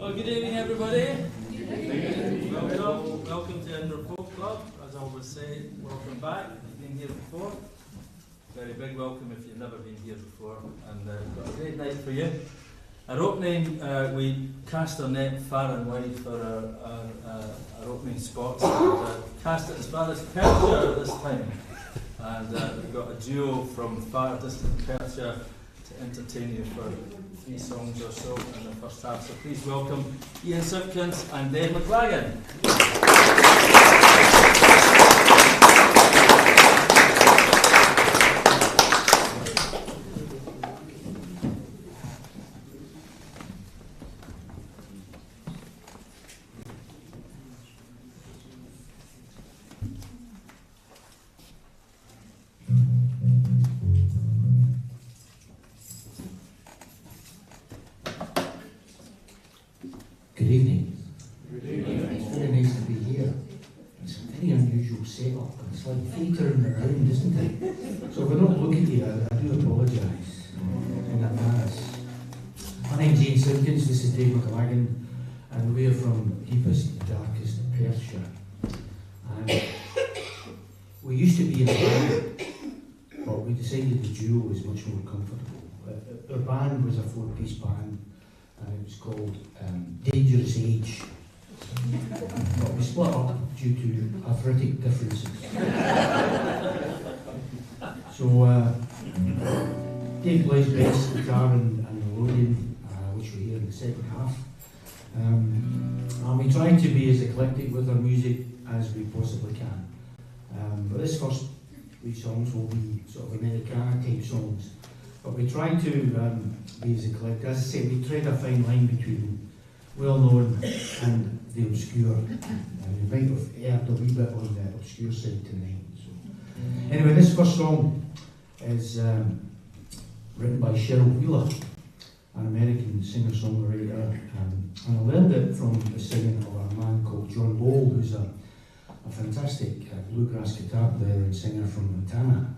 Well, good evening, everybody. Welcome to Edinburgh Folk Club. As I always say, welcome back. If you've been here before, very big welcome if you've never been here before. And we've got a great night for you. Our opening, we cast our net far and wide for our opening spots. And, cast it as far as Perthshire this time. And we've got a duo from far distant Perthshire to entertain you for 3 songs or so in the first half. So please welcome Ian Simpkins and Dave McLagan. Good evening. Good evening. It's very nice to be here. It's a very unusual setup. It's like theatre in the round, isn't it? So if I don't look at you, I do apologise in advance. My name's Ian Simpkins, this is Dave McLagan, and we're from deepest, darkest Perthshire. And we used to be in a band, but we decided the duo was much more comfortable. Our band was a 4-piece band, and it was called Dangerous Age. But we split up due to arthritic differences. So Dave plays bass, guitar and melodion, which we hear in the second half. And we try to be as eclectic with our music as we possibly can. But this first 3 songs will be sort of Americana type songs. But we try to be as eclectic. As I say, we tread a fine line between well-known and the obscure. And we might have erred a wee bit on the obscure side tonight. So. Anyway, this first song is written by Cheryl Wheeler, an American singer-songwriter. And I learned it from the singing of a man called John Ball, who's a fantastic bluegrass guitar player and singer from Montana.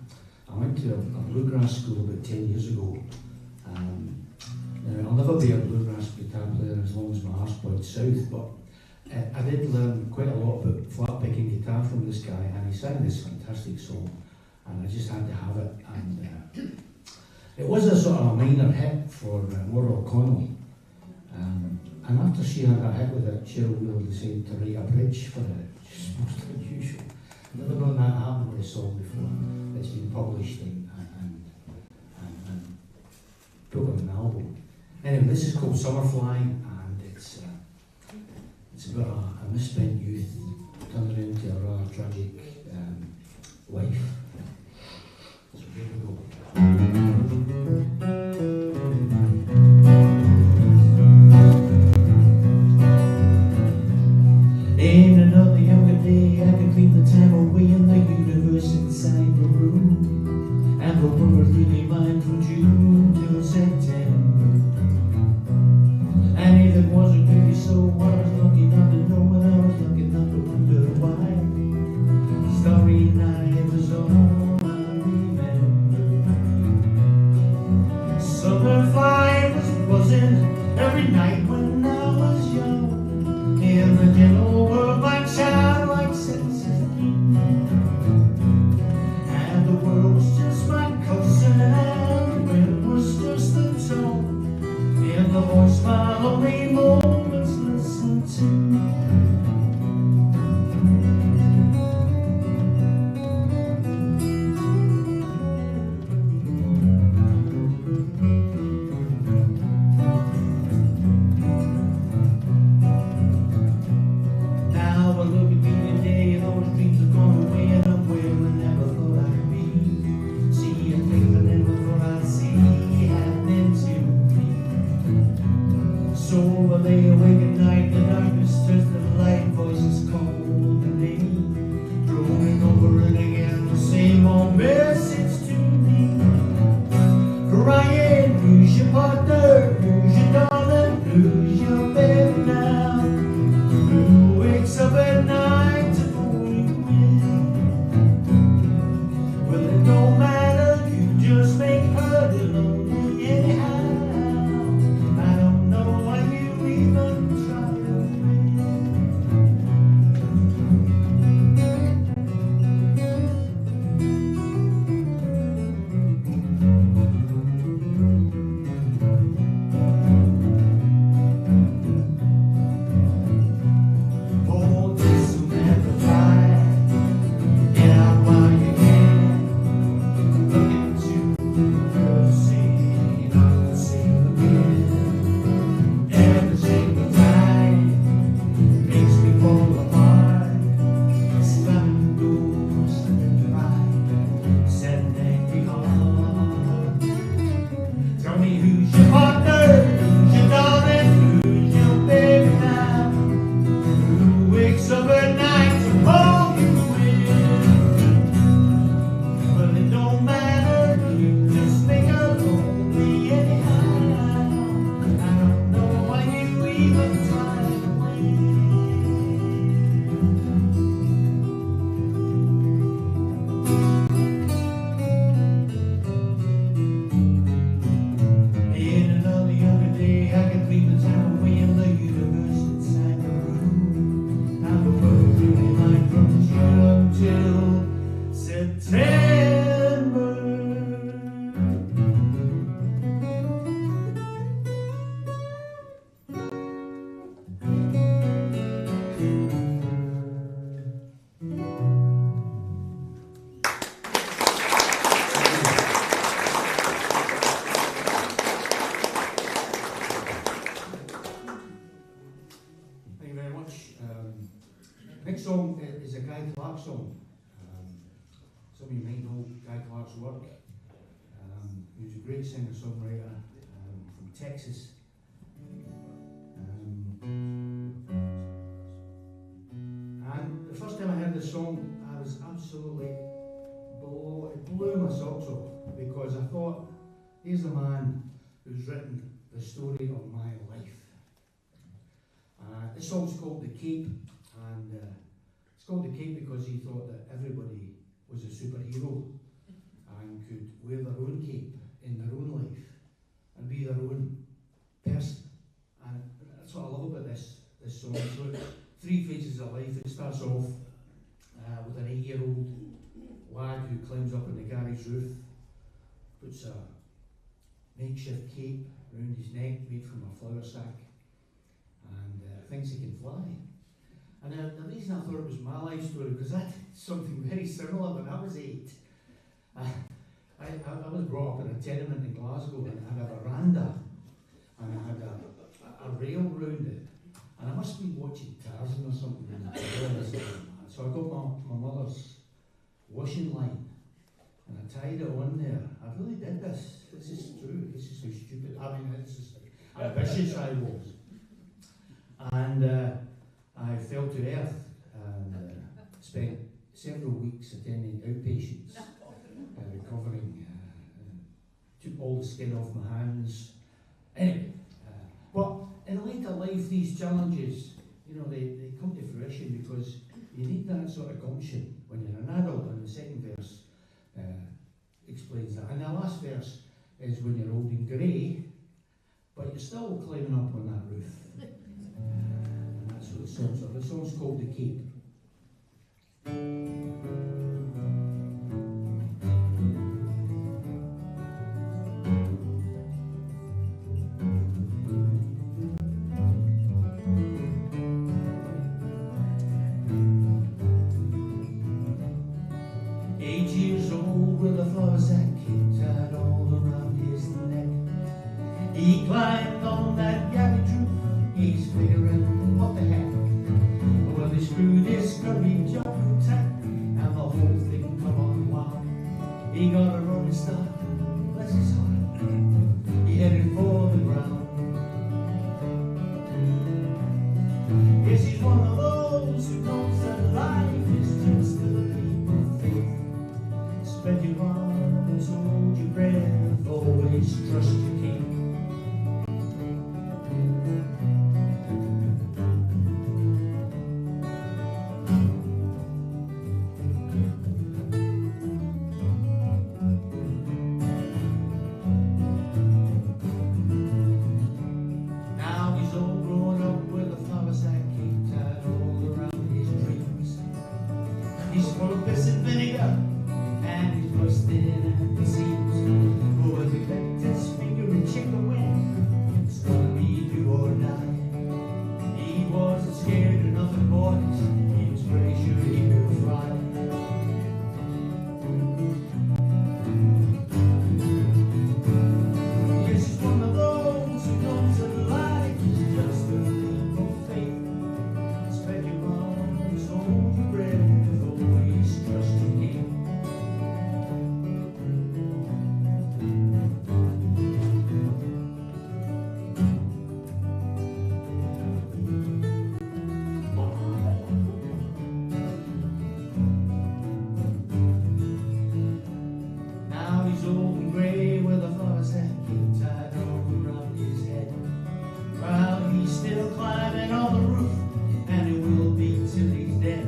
I went to a bluegrass school about 10 years ago. Now, I'll never be a bluegrass guitar player as long as my arse points south, but I did learn quite a lot about flat picking guitar from this guy, and he sang this fantastic song, and I just had to have it. And it was a sort of a minor hit for Maura O'Connell, and after she had a hit with it, Cheryl Wheeler decided to write a bridge for it, which is most unusual. I've never known that happen with a song before. It's been published and put on an album. Anyway, this is called Summerfly, and it's about a misspent youth turning into a rather tragic life. So here we go. In another younger day, I could clean the time away in the universe inside the room, and the world really mine from June till September. And if it wasn't really so, I was lucky enough to know, and I was lucky enough to wonder why. Starry night was all I remember. Summerfly was buzzing every night when I was young, in the gentle world my childlike senses deep. And the world was just my cousin, and the wind was just the tone, in the voice my lonely moments listen. He was a great singer-songwriter from Texas. And the first time I heard the song, I was absolutely it blew my socks off, because I thought, here's a man who's written the story of my life. This song's called The Cape, and it's called The Cape because he thought that everybody was a superhero and could wear their own cape in their own life and be their own person. And that's what I love about this song. So it's 3 phases of life. It starts off with an 8-year-old lad who climbs up on the garage roof, puts a makeshift cape around his neck made from a flour sack, and thinks he can fly. And the reason I thought it was my life story, because I did something very similar when I was 8. I was brought up in a tenement in Glasgow, and I had a veranda, and I had a rail round it, and I must have been watching Tarzan or something. So I got my mother's washing line, and I tied it on there. I really did this. This is true. This is how stupid. I mean, this is how ambitious I was. And I fell to earth and spent several weeks attending outpatients, recovering. Took all the skin off my hands. Anyway, but in later life, these challenges, they come to fruition because you need that sort of gumption when you're an adult, and the second verse explains that. And the last verse is when you're old and grey, but you're still climbing up on that roof. And that's what the song's about. The song's called The Cape. He climbed on that garage roof, he's figuring what the heck. Well, they screwed his scrubby jump tight, and the whole thing come unwound. He got a running start, bless his heart, he headed for the ground. Yes, he's one of those who knows that life is just a leap of faith. Spread your arms, hold your breath, always trust your king. He's full of piss and vinegar, and he's busting at the seams. Oh, if he licked his finger and checked the wind, it's gonna be do or die. He wasn't scared of nothing, boys. He was pretty sure he could fly. Yes, he's one of those who knows that life is just a leap of faith. Spread your arms, hold your breath. Trust your king. Now he's old and grey with a flower sack tied all around his head. While he's still climbing on the roof, and he will be till he's dead.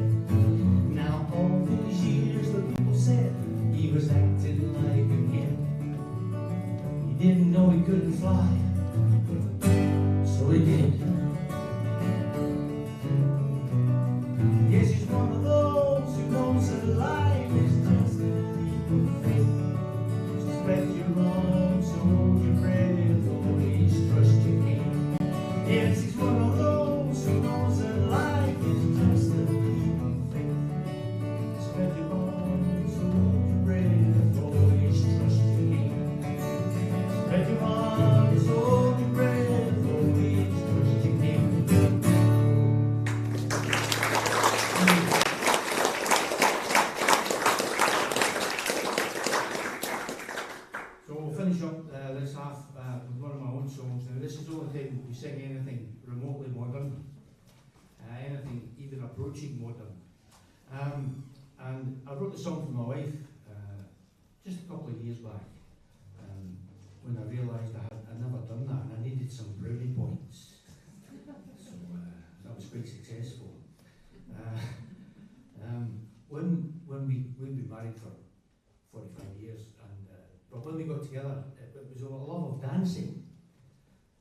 Now all these years the people said he was acting like a kid. He didn't know he couldn't fly, so he did. Yes, he's one of those who knows that life is just a leap of faith. So spread your arms, hold your breath, always trust your king. Yes, he's one of those who knows that life is just a leap of faith. Spread your arms, hold your breath, always trust your king. Spread your arms, hold your breath, always trust your king. So we'll finish finish up this half with one of my own songs. Now, this is the only time we sing anything remotely modern, anything even approaching modern. And I wrote the song for my wife just a couple of years back, when I realised I'd never done that and I needed some brownie points. So that was quite successful. When we'd been married for 45 years, and but when we got together, it was a love of dancing.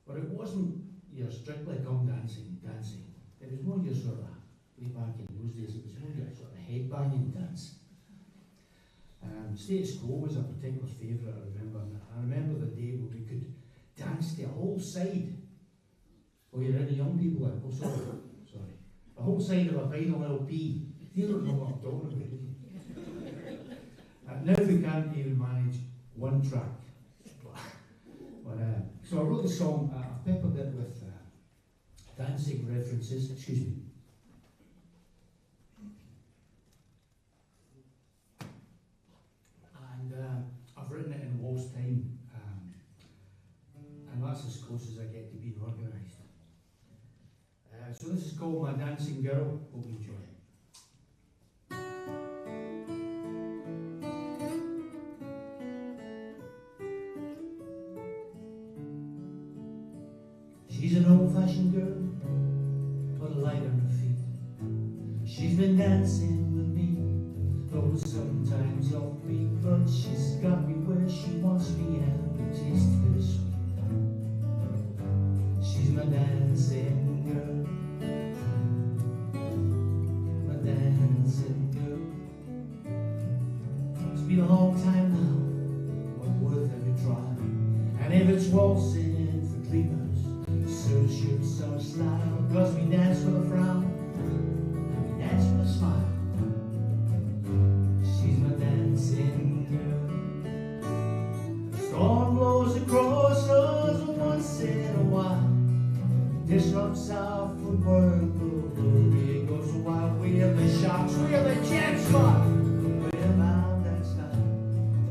But it wasn't your strictly come dancing. It was more your sort of, way back in those days, it was more your sort of headbanging dance. Status Quo was a particular favourite, I remember. I remember the day when we could dance to a whole side. Oh, you're any young people there? Oh, sorry. A whole side of a vinyl LP. You don't know what I'm talking about, do you? Now we can't even manage one track. So I wrote the song, I peppered it with dancing references, excuse me. And I've written it in waltz time, and that's as close as I get to being organised. So this is called My Dancing Girl. Hope you enjoy it. She's an old-fashioned girl, but light on her feet. She's been dancing with me, though sometimes offbeat, but she's got me where she wants me, and it tastes bittersweet. She's my dancing girl, my dancing girl. It's been a long time now, but worth every try. And if it's waltzing for dreamers, so shoot some style, cause we dance with a frown, and we dance with a smile. She's my dancing girl. The storm blows across us once in a while, disrupts our footwork, it goes a wild. We're the sharks, we're the jet spot, we're bound and style.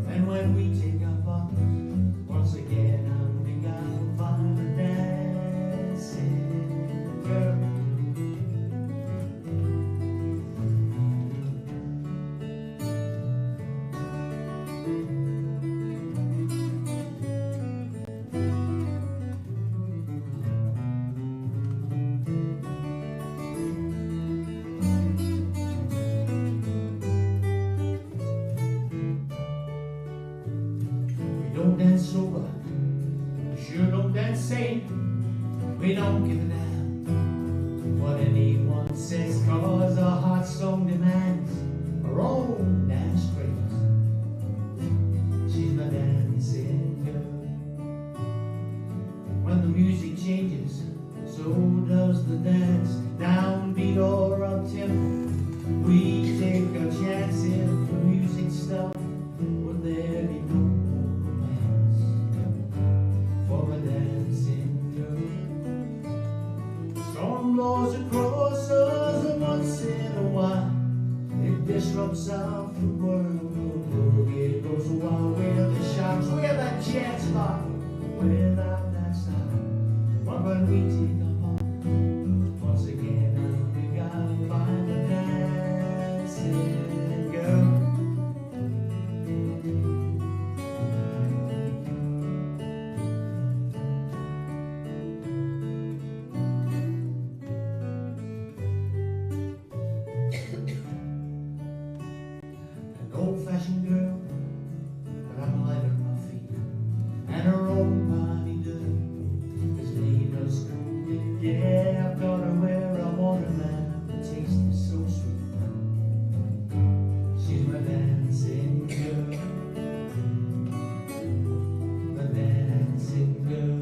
And when we take our part, once again I'm begun by the dancing girl. We don't dance sober, we sure don't dance sane. We don't give a damn what anyone says, cause our heart song demands our own dance craze. She's my dancing girl. When the music changes, so does the dance. Downbeat or up-tempo, we take a chance. If the music stopped, would there be no more romance for my dancing girl? Storm blows across us once in a while, it disrupts our footwork, it goes a while. We're the sharks, we're the jet spot, without that style. But when we take a part, once again I'll be guided by the dancing girl. An old-fashioned girl, but I'm light on my feet, and her own body does is lead us cool. Yeah, I've got her where I want her, man. The taste is so sweet. She's my dancing girl, my dancing girl,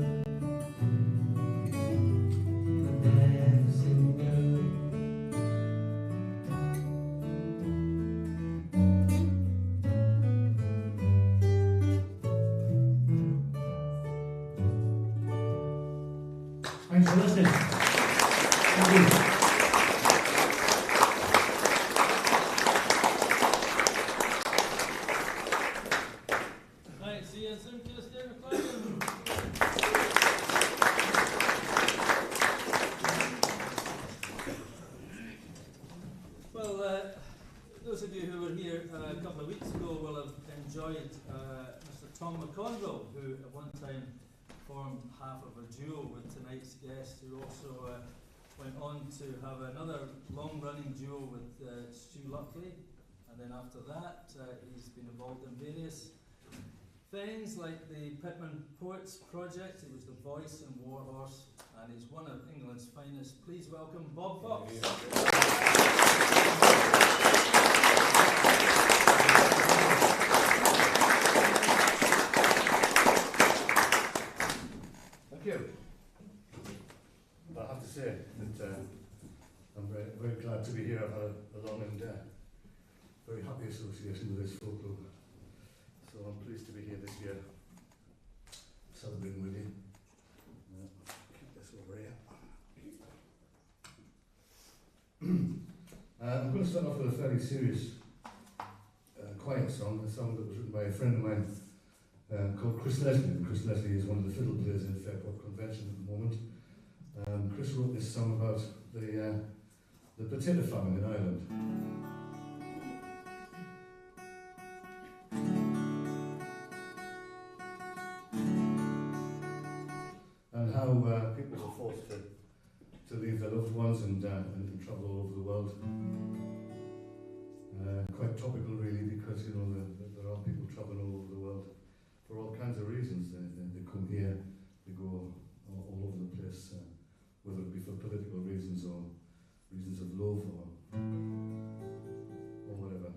my dancing girl. Thanks for listening. Thank you. Thanks, see you soon, just there, McLaren. Well, those of you who were here a couple of weeks ago will have enjoyed Mr. Tom McConville, who at one time formed half of a duo with tonight's guest, who also went on to have another long-running duo with Stu Luckley, and then after that he's been involved in various things like the Pitman Poets Project. He was the voice in Warhorse, and he's one of England's finest. Please welcome Bob Fox. Thank you. I have to say that I'm very, very glad to be here. I've had a long and very happy association with this folk club. So I'm pleased to be here this year, celebrating with you. Keep this over here. I'm going to start off with a fairly serious, quiet song, a song that was written by a friend of mine called Chris Leslie. Chris Leslie is one of the fiddle players in Fairport Convention at the moment. Chris wrote this song about the potato famine in Ireland. And how people are forced to leave their loved ones and travel all over the world. Quite topical, really, because you know there are people travelling all over the world for all kinds of reasons. They come here, they go all over the place, whether it be for political reasons or reasons of love or whatever.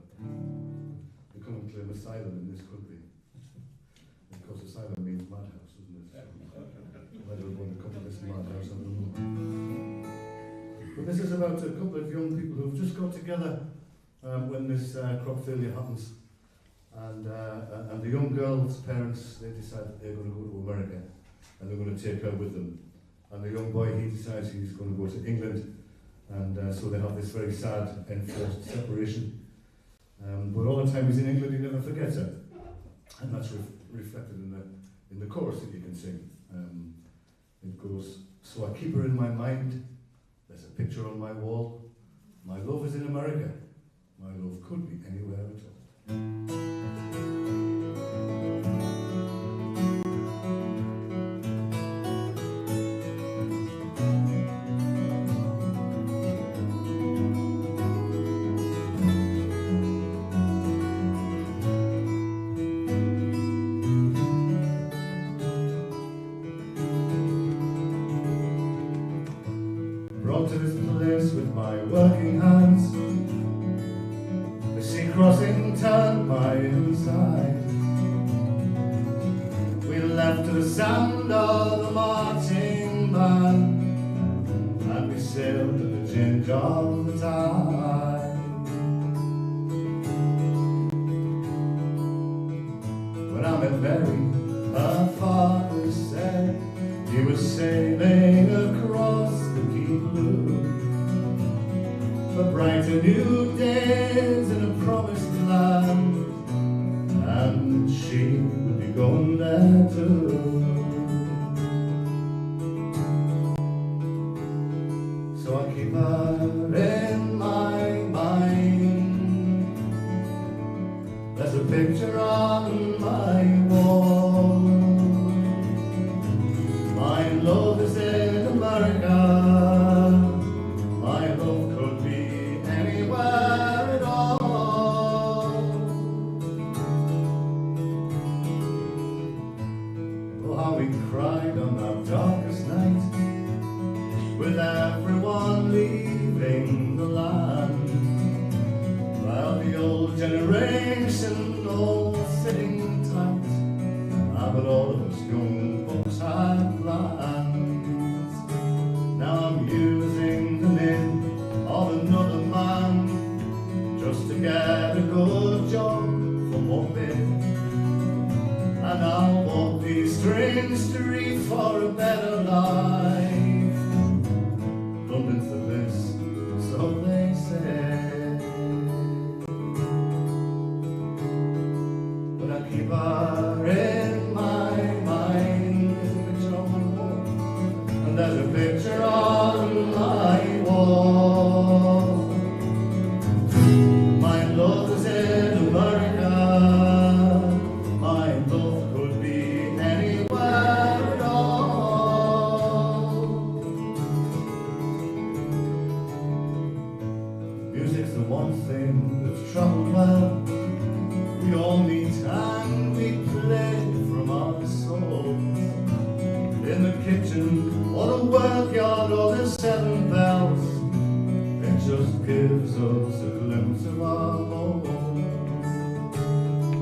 They come and claim asylum in this country. Of course, asylum means madhouse, doesn't it? I don't want to come to this madhouse, I don't know. But this is about a couple of young people who've just got together when this crop failure happens. And the young girl's parents, they decide that they're going to go to America and they're going to take her with them. And the young boy, he decides he's going to go to England, and so they have this very sad enforced separation. But all the time he's in England, he never forgets her. And that's reflected in the chorus that you can sing. It goes, so I keep her in my mind, there's a picture on my wall, my love is in America, my love could be anywhere at all. Brought to this place with my working hands, the sea crossing turned my inside. We left to the sound of the marching band, and we sailed to the change of the tide. When I met Mary, her father said he was sailing across the deep blue for brighter new days in a promised land, and she would be going there too. So I keep her in my mind, there's a picture on my wall. My love is in America, my love could be anywhere at all. Oh, how we cried on that darkest night, with everyone leaving the land, while the old generation all sitting tight, but all of us young folks had plans. Now I'm using the name of another man just to get a good job for one bit, and I'll walk these strange streets for a better life. London's the bliss, so they say, but I keep her in in the kitchen, or the workyard, or the seven bells. It just gives us a glimpse of our home.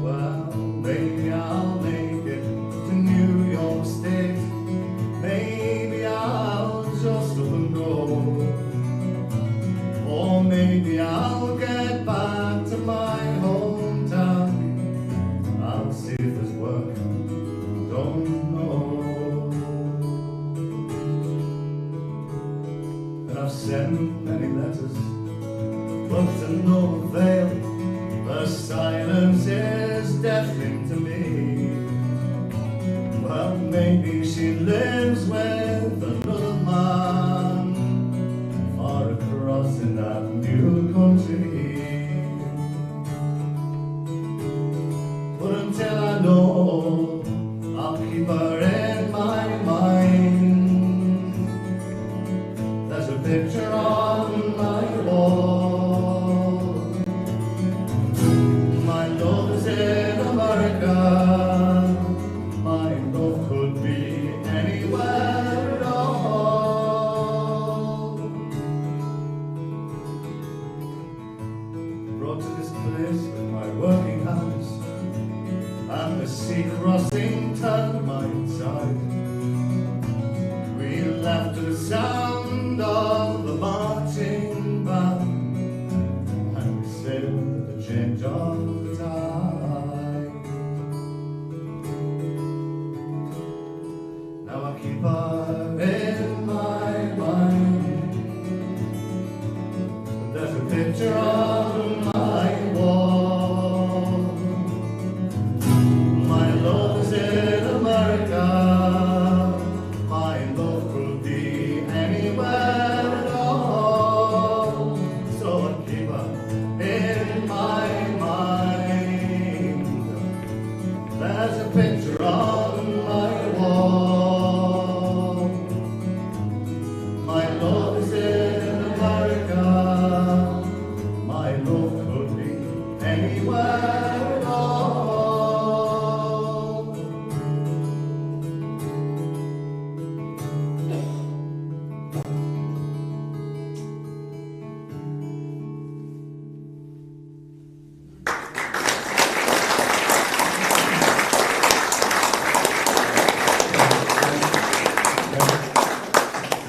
Well, maybe I'll make it to New York State. Maybe I'll just up and go. Or maybe I'll get back to my hometown. I'll see if there's work, don't know. And I've sent many letters, but to no avail. The silence is deafening to me. Well, maybe she lives with another man far across in that new country. But until I know, I'll keep her in my mind. There's a picture on my wall. My love is in America. My love could be anywhere at all. Brought to this place with my working hands, and the sea crossing turned my side. We laughed to the sound of the marching band, and we sailed at the change of the tide. Now I keep her in my mind. There's a picture on my wall. My love is in America. My love could be anywhere at all. So I keep her in my mind. There's a picture on my wall. My love is in America. My love could be anywhere at all.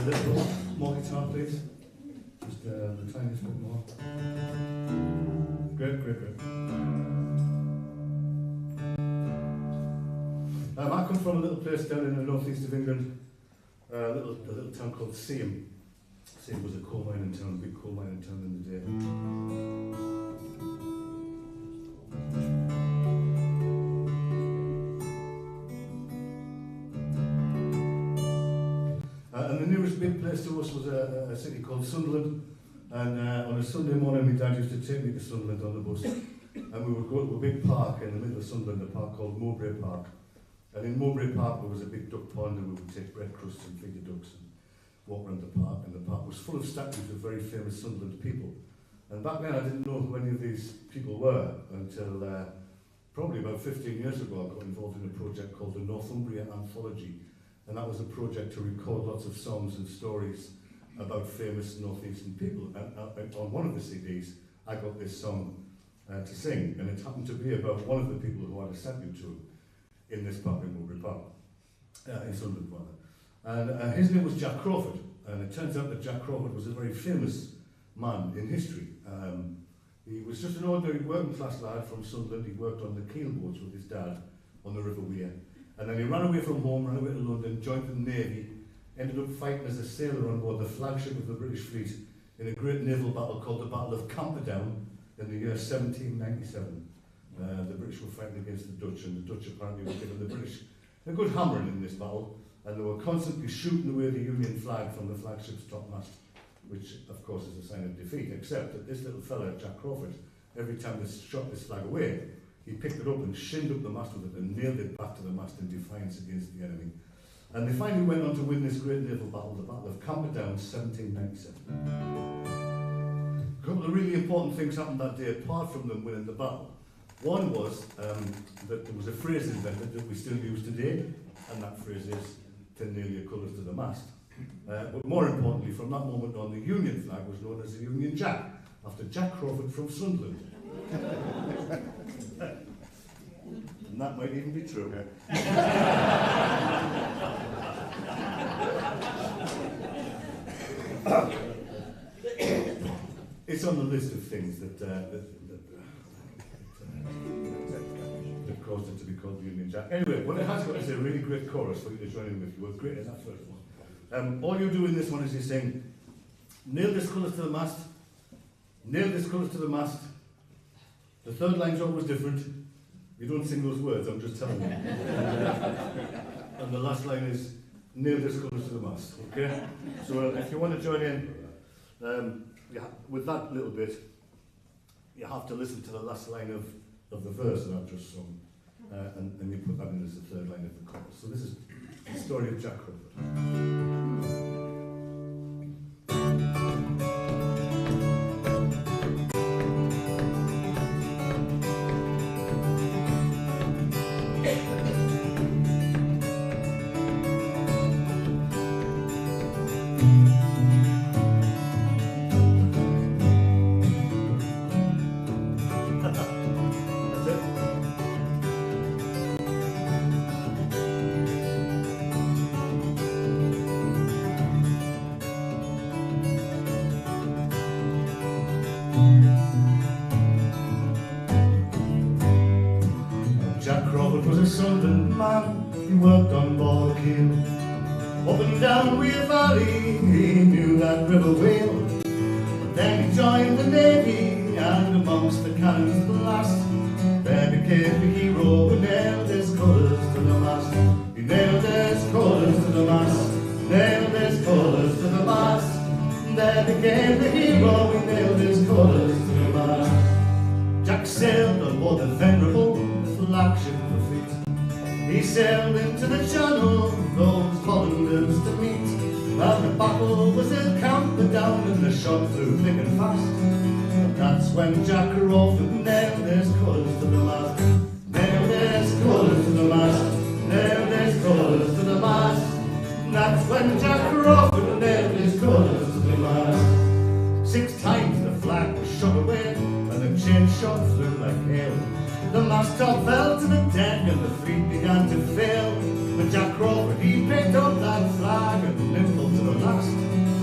A little more guitar, please. Just the tiniest bit more. Great, great, great. I come from a little place down in the northeast of England, a little town called Seaham. Seaham was a coal mining town, a big coal mining town in the day. And the nearest big place to us was a city called Sunderland. And on a Sunday morning, my dad used to take me to Sunderland on the bus. And we would go to a big park in the middle of Sunderland, a park called Mowbray Park. And in Mowbray Park there was a big duck pond, and we would take bread crusts and feed the ducks and walk around the park. And the park was full of statues of very famous Sunderland people. And back then I didn't know who any of these people were until probably about 15 years ago I got involved in a project called the Northumbria Anthology. And that was a project to record lots of songs and stories about famous northeastern people. And on one of the CDs I got this song to sing, and it happened to be about one of the people who had a statue to him in this park in Mowbray Park, in Sunderland rather. And his name was Jack Crawford, and it turns out that Jack Crawford was a very famous man in history. He was just an ordinary working class lad from Sunderland. He worked on the keel boats with his dad on the River Wear. And then he ran away from home, ran away to London, joined the Navy, ended up fighting as a sailor on board the flagship of the British fleet in a great naval battle called the Battle of Camperdown in the year 1797. The British were fighting against the Dutch, and the Dutch apparently were giving the British a good hammering in this battle, and they were constantly shooting away the Union flag from the flagship's topmast, which of course is a sign of defeat, except that this little fella, Jack Crawford, every time they shot this flag away, he picked it up and shinned up the mast with it and nailed it back to the mast in defiance against the enemy. And they finally went on to win this great naval battle, the Battle of Camperdown, 1797. A couple of really important things happened that day, apart from them winning the battle. One was that there was a phrase invented that we still use today, and that phrase is, to nail your colours to the mast. But more importantly, from that moment on, the Union flag was known as the Union Jack, after Jack Crawford from Sunderland. And that might even be true. It's on the list of things that caused it to be called the Union Jack. Anyway, well, it has got a really great chorus for you to join in with. You were great in that first one. All you do in this one is you sing, nail this colours to the mast, nail this colours to the mast. The third line's always different. You don't sing those words, I'm just telling you. And the last line is, nail this colours to the mast, okay? So if you want to join in with that little bit, you have to listen to the last line of the verse that I've just sung. And you put that in as the third line of the chorus. So this is the story of Jack Crawford. Was a Sunderland man, he worked on board a keel. Up and down Weir Valley, he knew that river well. But then he joined the Navy, and amongst the cannons blast, there became the hero who nailed his colours to the mast. He nailed his colours to the mast, nailed his colours to the mast. There became the hero who nailed his colours to the mast. Jack sailed on board the Venerable, the flagship. He sailed into the channel, those Hollanders to meet. Well, the battle was encountered down and the shot flew thick and fast. And that's when Jack Crawford nailed his colours to the mast. Nailed his colours to the mast. Nailed his colours to the mast. And that's when Jack Crawford nailed his colours to the mast. 6 times the flag was shot away, and the chain shot flew like hail. The masttop fell to the deck and the fleet began to fail. But Jack Crawford, he picked up that flag and nimble to the last.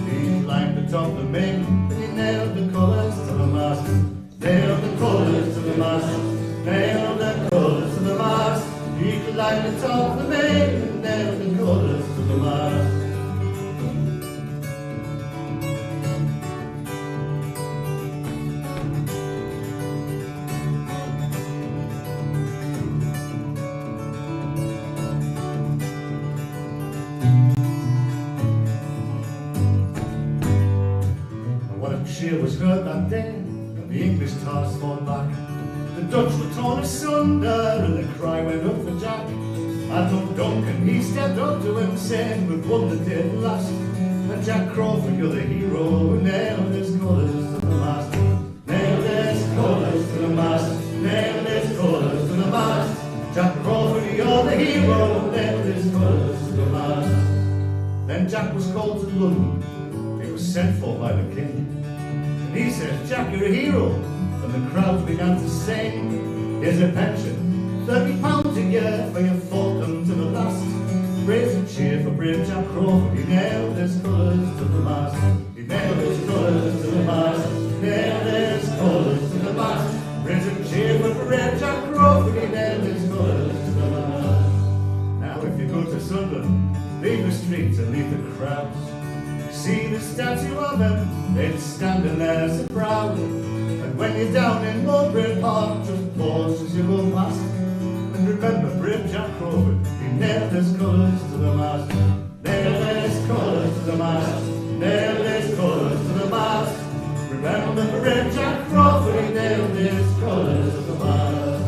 He climbed atop the main and he nailed the colours to the mast. Nailed the colours to the mast. Nailed the colours to the mast. He climbed atop the main and nailed the colours to the mast. Cheer was heard that day, and the English tars fought back. The Dutch were torn asunder, and the cry went up for Jack. Admiral Duncan, he stepped up to him, saying, we've won the day at last. And Jack Crawford, you're the hero who nailed his colours to the mast. Nailed his colours to the mast. Nailed his colours to the mast. Jack Crawford, you're the hero who nailed his colours to the mast. Then Jack was called to London. He was sent for by the king. He said, Jack, you're a hero. And the crowds began to sing. Here's a pension, £30 a year for your fought them to the last. Raise a cheer for brave Jack Crawford. He nailed his colours to the mast. He nailed his colours to the mast. Nailed his colours to the mast. Raise a cheer for brave Jack Crawford. He nailed his colours to the mast. Now if you go to Sunderland, leave the streets and leave the crowds. See the statue of him, it's standing there so proud. And when you're down in Mulberry Park, just pause as you go past. And remember brave Jack Crawford, he nailed his colours to the mast. Nailed his colours to the mast. Nailed his colours to the mast. Remember brave Jack Crawford, he nailed his colours to the mast.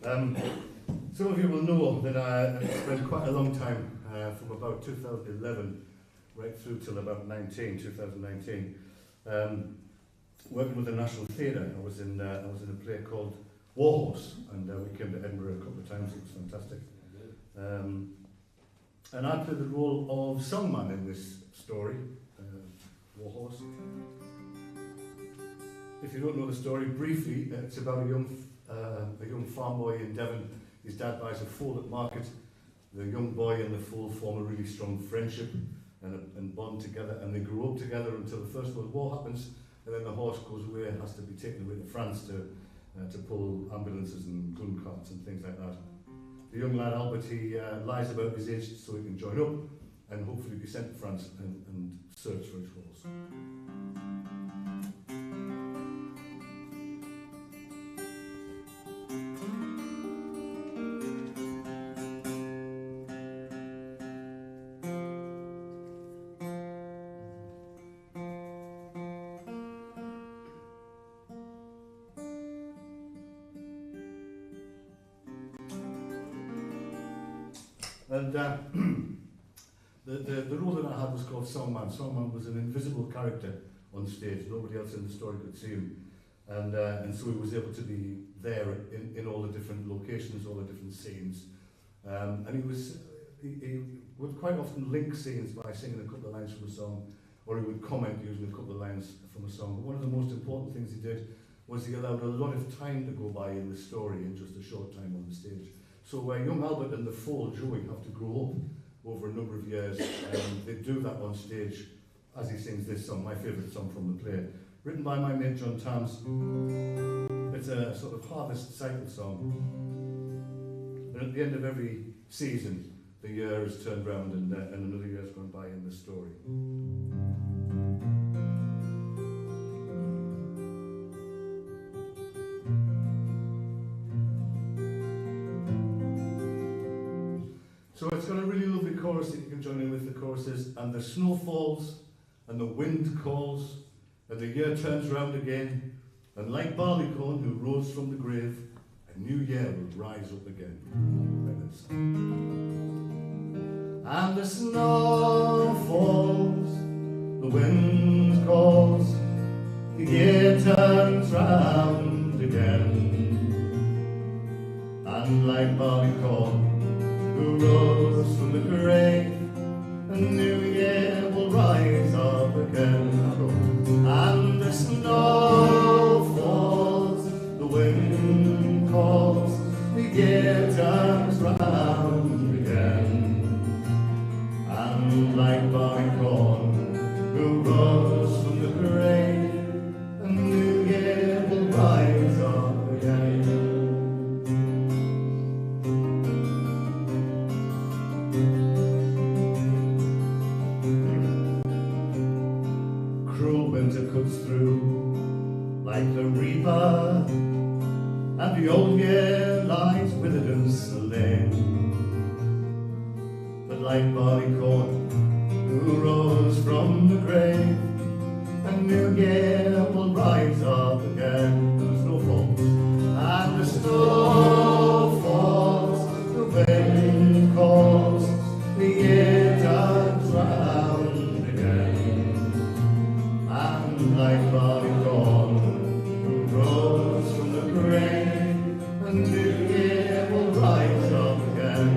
Some of you will know that I spent quite a long time, from about 2011 right through till about 2019, working with the National Theatre. I was in a play called Warhorse, and we came to Edinburgh a couple of times. It was fantastic. And I played the role of songman in this story, Warhorse. If you don't know the story, briefly, it's about a young farm boy in Devon. His dad buys a foal at market. The young boy and the foal form a really strong friendship and bond together, and they grow up together until the First World War happens, and then the horse goes away and has to be taken away to France to pull ambulances and gun carts and things like that. The young lad Albert, he lies about his age so he can join up and hopefully be sent to France and search for his horse. And the role that I had was called Songman. Songman was an invisible character on stage. Nobody else in the story could see him. And so he was able to be there in all the different locations, all the different scenes. And he would quite often link scenes by singing a couple of lines from a song, or he would comment using a couple of lines from a song. But one of the most important things he did was he allowed a lot of time to go by in the story in just a short time on the stage. So young Albert and the foal, Joey, have to grow up over a number of years, and they do that on stage as he sings this song, my favourite song from the play, written by my mate John Tams. It's a sort of harvest cycle song. And at the end of every season, the year is turned round and another year has gone by in the story. So it's got a really lovely chorus that you can join in with. The choruses, and the snow falls, and the wind calls, and the year turns round again, and like Barleycorn who rose from the grave, a new year will rise up again. Like this. And the snow falls, the wind calls, the year turns round again, and like Barleycorn who rose from the grave, a new year will rise up again. And the snow falls, the wind calls, the year turns round again. And like Barleycorn who rose from the grave, a new year will rise up again. Cuts through like the reaper, and the old year lies withered and slain. But like Barleycorn who rose from the grave, a new year will rise up again. And the snow falls, and the snow falls, the wind calls, the year turns round again. And like Barleycorn who rose from the grave, a new year will rise up again.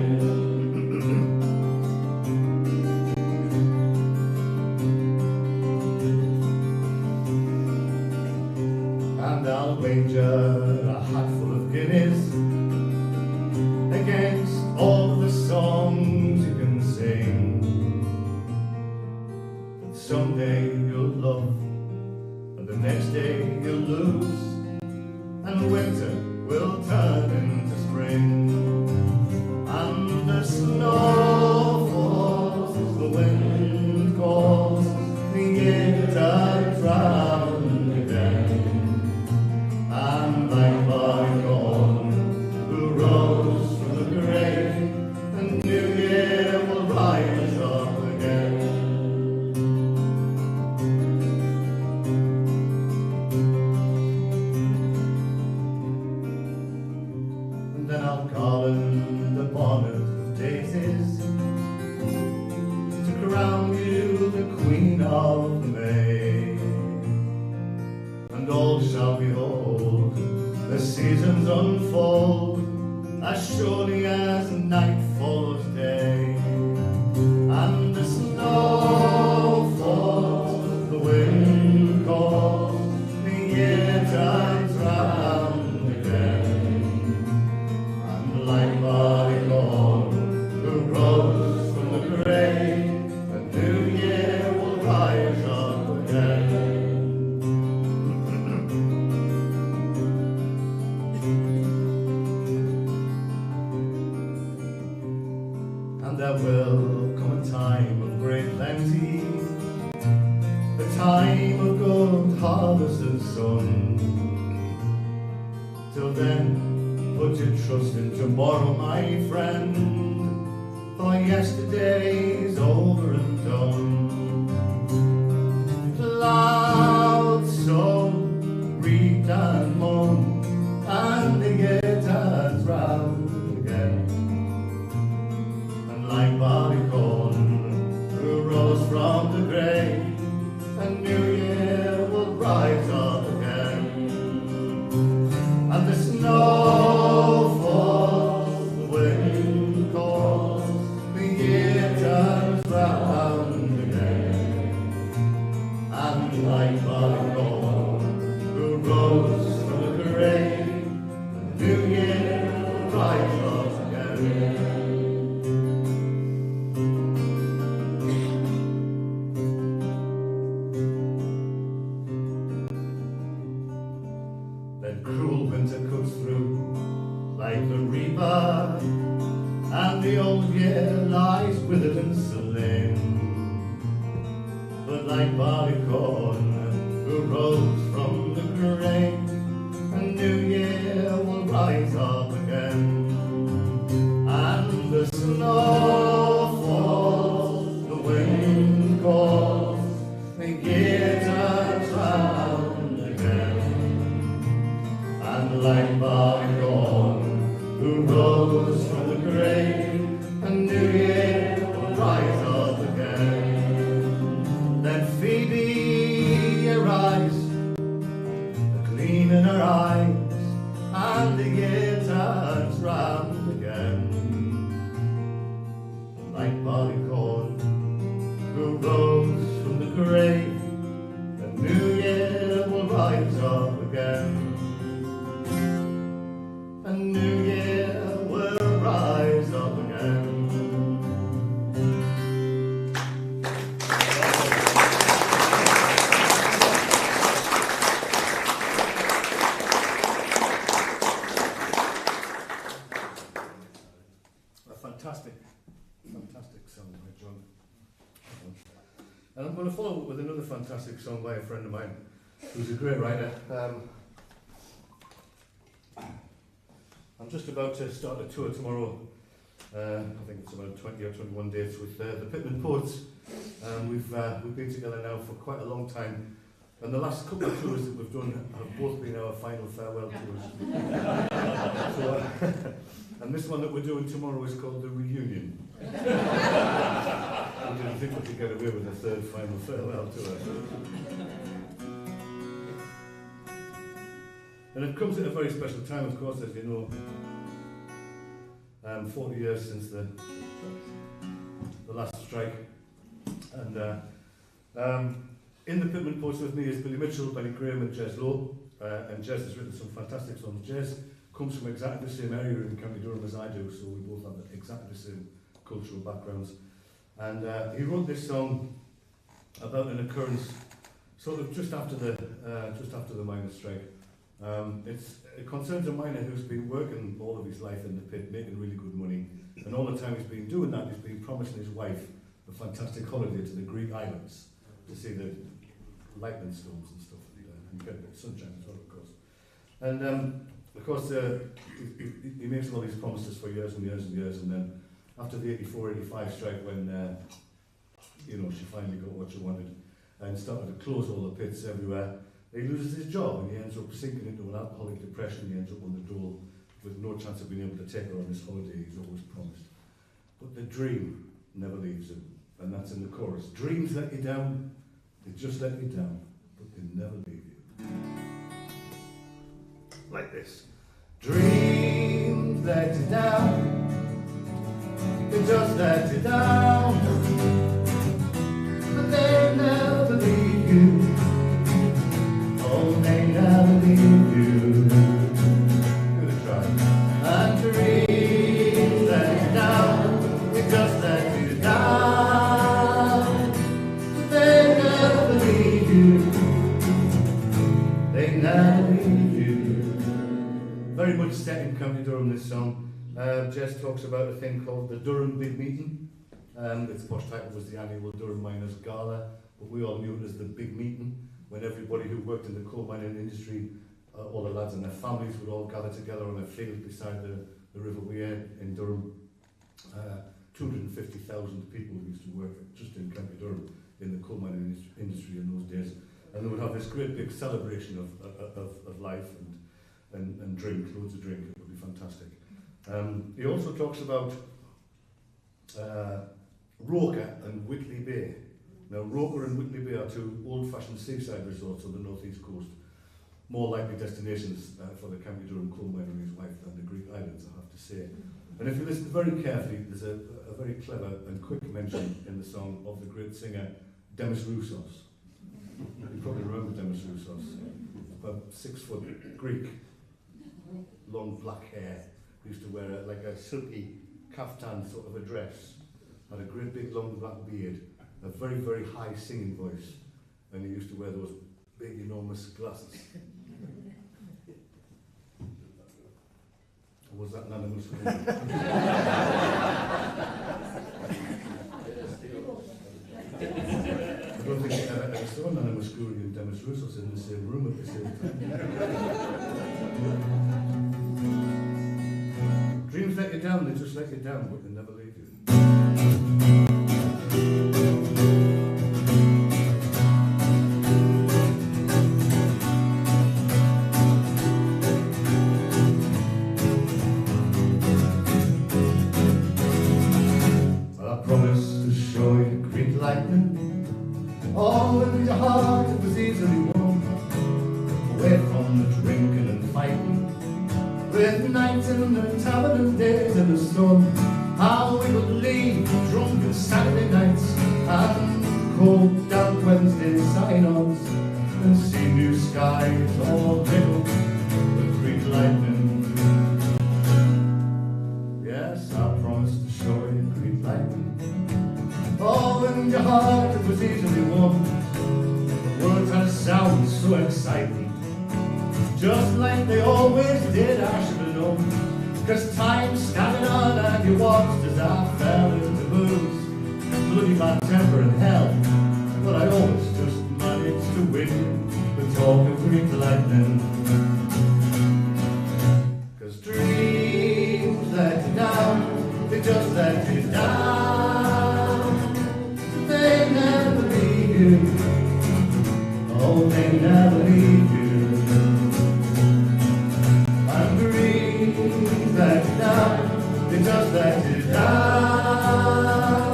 And I'll wager a hatful of guineas against all the songs you can sing, that someday you'll love, and the next day you'll lose, and winter will turn into spring. And the snow falls, the wind calls, the year turns round again. And like Barleycorn who rose from the grave, a new year will rise up again. then I'll garland the bonnet of daisies to crown you the Queen of the May. And all shall behold the seasons unfold as surely as night follows day. And the snow falls, the wind calls, the year turns round again. And like barleycorn who rose from the grave, a new year will rise up again. And there will come a time of great plenty, the time of good harvest and sun. Till then, put your trust in tomorrow, my friend, for yesterday's over and done. Clouds sow, reap and moan, and the year turns round again. And like barleycorn who rose from the grave, a new year will rise up again. And the snow falls, the wind calls, the year turns round again. And like barleycorn who rose from the grave, a new year will rise up again. Then cruel winter cuts through like the reaper, and the old year lies withered and slain. But like barleycorn who rose from the grave, a new year will rise up again. And the snow falls, the wind calls, the year turns round again. And like barleycorn who rose from the grave, a new year will rise up again. Then Phoebe arise, a gleam in her eyes, and the year turns round again. Like barleycorn who rose from the grave, a new year will rise up again. A new year will rise up again. A fantastic song by John. And I'm going to follow up with another fantastic song by a friend of mine who's a great writer. I'm just about to start a tour tomorrow. I think it's about 20 or 21 dates with the Pitman Poets. We've been together now for quite a long time, and the last couple of tours that we've done have both been our final farewell tours. And this one that we're doing tomorrow is called The Reunion. We didn't think we could get away with a third final farewell tour. And it comes at a very special time, of course, as you know. 40 years since the last strike. And in the Pitman Poets with me is Billy Mitchell, Benny Graham and Jez Lowe. And Jez has written some fantastic songs. Jez comes from exactly the same area in County Durham as I do, so we both have exactly the same cultural backgrounds. And he wrote this song about an occurrence sort of just after the miners' strike. It concerns a miner who's been working all of his life in the pit, making really good money, and all the time he's been doing that, he's been promising his wife a fantastic holiday to the Greek islands to see the lightning storms and stuff, and get a bit of sunshine as well, of course. And of course, he makes all these promises for years and years and years, and then after the 84-85 strike, when she finally got what she wanted and started to close all the pits everywhere, he loses his job and he ends up sinking into an alcoholic depression. He ends up on the dole with no chance of being able to take her on this holiday he's always promised. But the dream never leaves him, and that's in the chorus. Dreams let you down, they just let you down, but they never leave you. Like this. Dreams let you down, they just let you down, but they never leave you. Oh, they never leave you. Give it a try. And dreams let you down, they just let you down, but they never leave you. They never leave you. Very much set in County Durham, this song. Jess talks about a thing called the Durham Big Meeting. Its first title was the annual Durham Miners Gala, but we all knew it as the Big Meeting, when everybody who worked in the coal mining industry, all the lads and their families, would all gather together on a field beside the River Wear in Durham. 250,000 people used to work just in County Durham in the coal mining industry in those days, and they would have this great big celebration of life and drink, loads of drink. It would be fantastic. He also talks about Roker and Whitley Bay. Now, Roker and Whitley Bay are two old-fashioned seaside resorts on the northeast coast, more likely destinations for the County Durham coal miner and his wife than the Greek islands, I have to say. And if you listen very carefully, there's a very clever and quick mention in the song of the great singer Demis Roussos. You probably remember Demis Roussos, about 6 foot Greek, long black hair. He used to wear like a silky kaftan sort of a dress, had a great big long black beard, a very, very high singing voice, and he used to wear those big enormous glasses. Or was that anonymous? I don't think I ever saw Anonymous Guru and Demis Roussos in the same room at the same time. Dreams let you down, they just let you down, but they never leave you. Well, I promised to show you Greek lightning. All in your heart it was easily won, away from the drinking and fighting, with nights in the tavern and days in the sun. How we would leave drunken Saturday nights and cold damp Wednesday sign-ons and see new skies all riddled with Greek lightning. Yes, I promised to show you Greek lightning. Oh, in your heart it was easily won. The words had a sound so exciting, just like they always did. I should have known, 'cause time standing on and you watched as I fell into booze, bloody bad temper and hell. But I always just managed to win the talk of Greek lightning. 'Cause dreams let you down, they just let you down. They never leave you. Oh, they never leave you. And dreams let you down, they just let you down.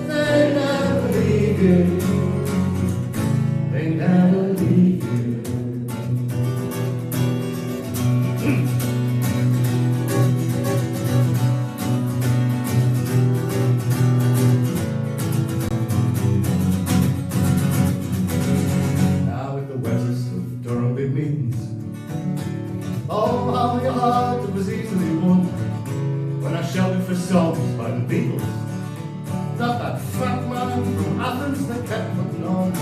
They never leave you. They never leave you. Oh, how your heart it was easily won when I shouted for songs by the Beatles. Not that fat man from Athens that kept putting on,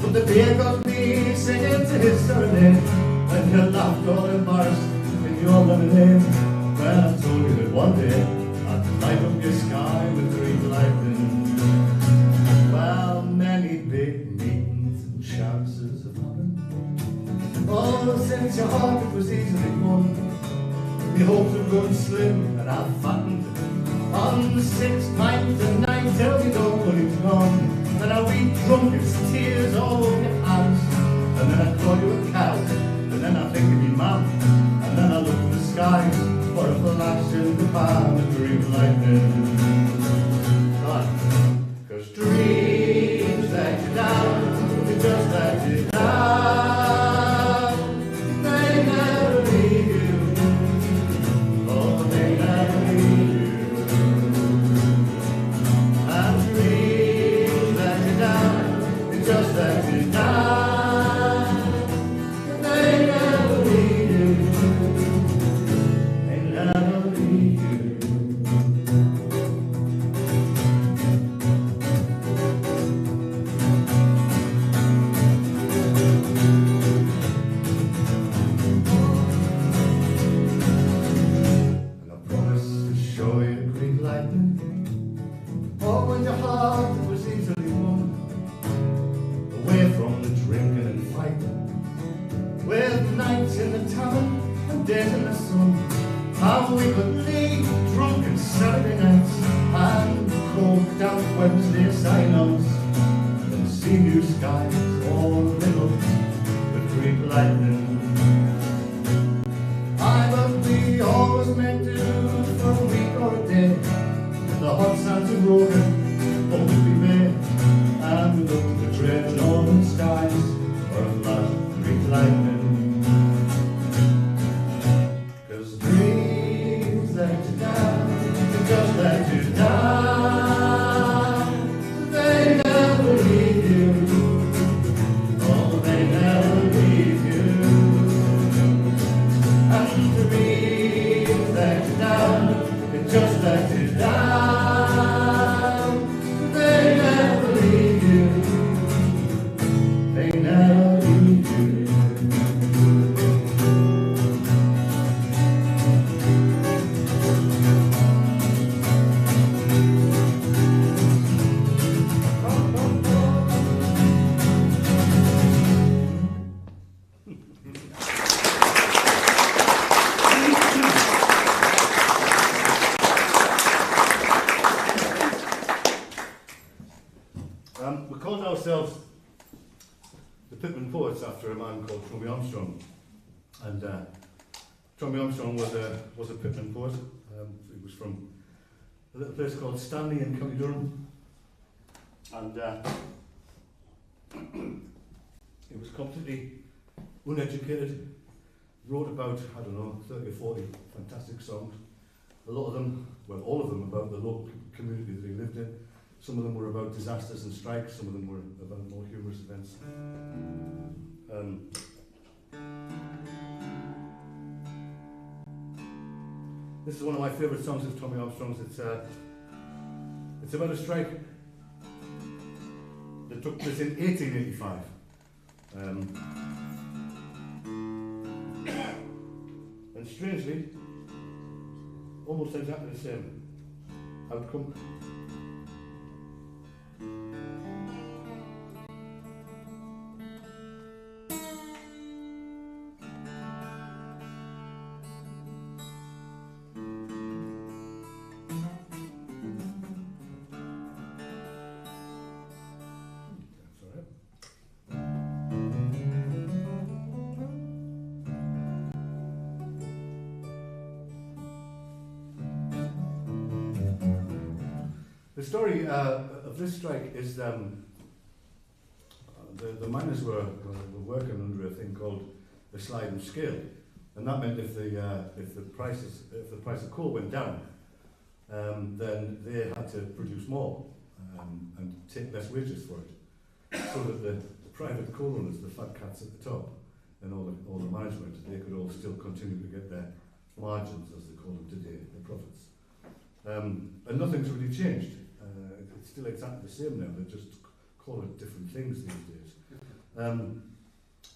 but the beer got me singing to his serenade, and you laughed all embarrassed in your lemonade. Well, I told you that one day I'd light up your sky with Greek lightning. Well, many big meetings and chances have happened. Oh, since your heart it was easily won, the hopes have grown slim and I've fattened. On the 6th, 9th and 9th, tell me don't when it's gone, and I'll be drunk, it's tears all over your hands. And then I call you a cow, and then I think of your mum, and then I look at the skies. in the pan of green lightning. Cause dreams let you down, they just let you down. They never leave you, oh they never leave you. And dreams let you down, they just let you down. They never leave you, they never leave you. In the tavern and days in the sun, how we could leave drunken Saturday nights and coke down Wednesday sign-ons and see new skies all lit up with Greek lightning. Aye, but we always meant to for a week or a day in the hot sands of Rogan, what would be made, and we looked at the dread northern skies for a flash of Greek lightning. Just let you down. They never leave you, oh they never leave you. And to be let you down, they just let you down. They never leave you, they never leave you. We called ourselves the Pitman Poets after a man called Tommy Armstrong, and Tommy Armstrong was a Pitman poet. He was from a little place called Stanley in County Durham, and he was completely uneducated. Wrote about, I don't know, 30 or 40 fantastic songs. A lot of them, well, all of them about the local community that he lived in. Some of them were about disasters and strikes, some of them were about more humorous events. This is one of my favourite songs of Tommy Armstrong's. It's about a strike that took place in 1885. And strangely, almost exactly the same outcome. The story of this strike is the miners were working under a thing called the sliding scale, and that meant if the price of coal went down, then they had to produce more and take less wages for it, so that the private coal owners, the fat cats at the top, and all the management, they could all still continue to get their margins, as they call them today, their profits. And nothing's really changed. It's still exactly the same now, they just call it different things these days.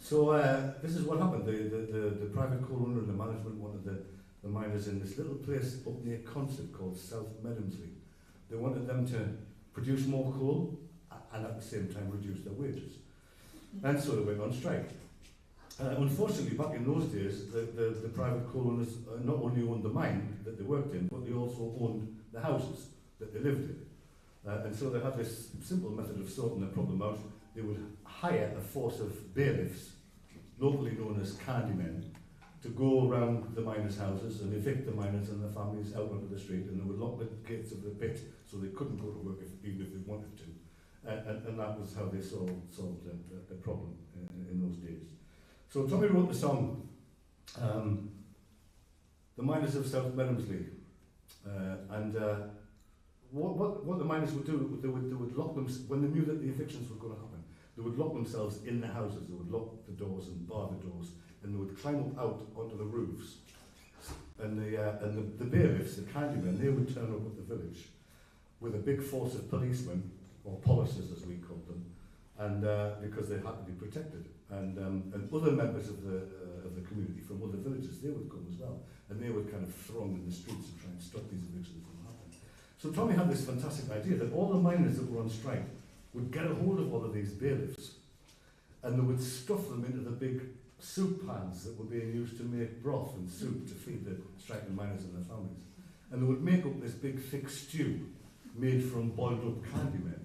So this is what happened. The private coal owner and the management wanted the miners in this little place up near Consett called South Medhemsley. They wanted them to produce more coal and at the same time reduce their wages. And so they went on strike. Unfortunately, back in those days, the private coal owners not only owned the mine that they worked in, but they also owned the houses that they lived in. And so they had this simple method of sorting the problem out. They would hire a force of bailiffs, locally known as candymen, to go around the miners' houses and evict the miners and their families out onto the street, and they would lock the gates of the pit so they couldn't go to work even if they wanted to. And that was how they solved the problem in those days. So Tommy wrote the song, The Miners of South Meadowsley. What the miners would do, they would lock them, when they knew that the evictions were going to happen, they would lock themselves in the houses, they would lock the doors and bar the doors, and they would climb up out onto the roofs. And the bailiffs, the candymen, they would turn up at the village with a big force of policemen, or policers as we called them, and because they had to be protected. And other members of the community from other villages, they would come as well, and they would kind of throng in the streets and try and stop these evictions from happening. So Tommy had this fantastic idea that all the miners that were on strike would get a hold of all of these bailiffs, and they would stuff them into the big soup pans that were being used to make broth and soup to feed the striking miners and their families. And they would make up this big thick stew made from boiled up candymen.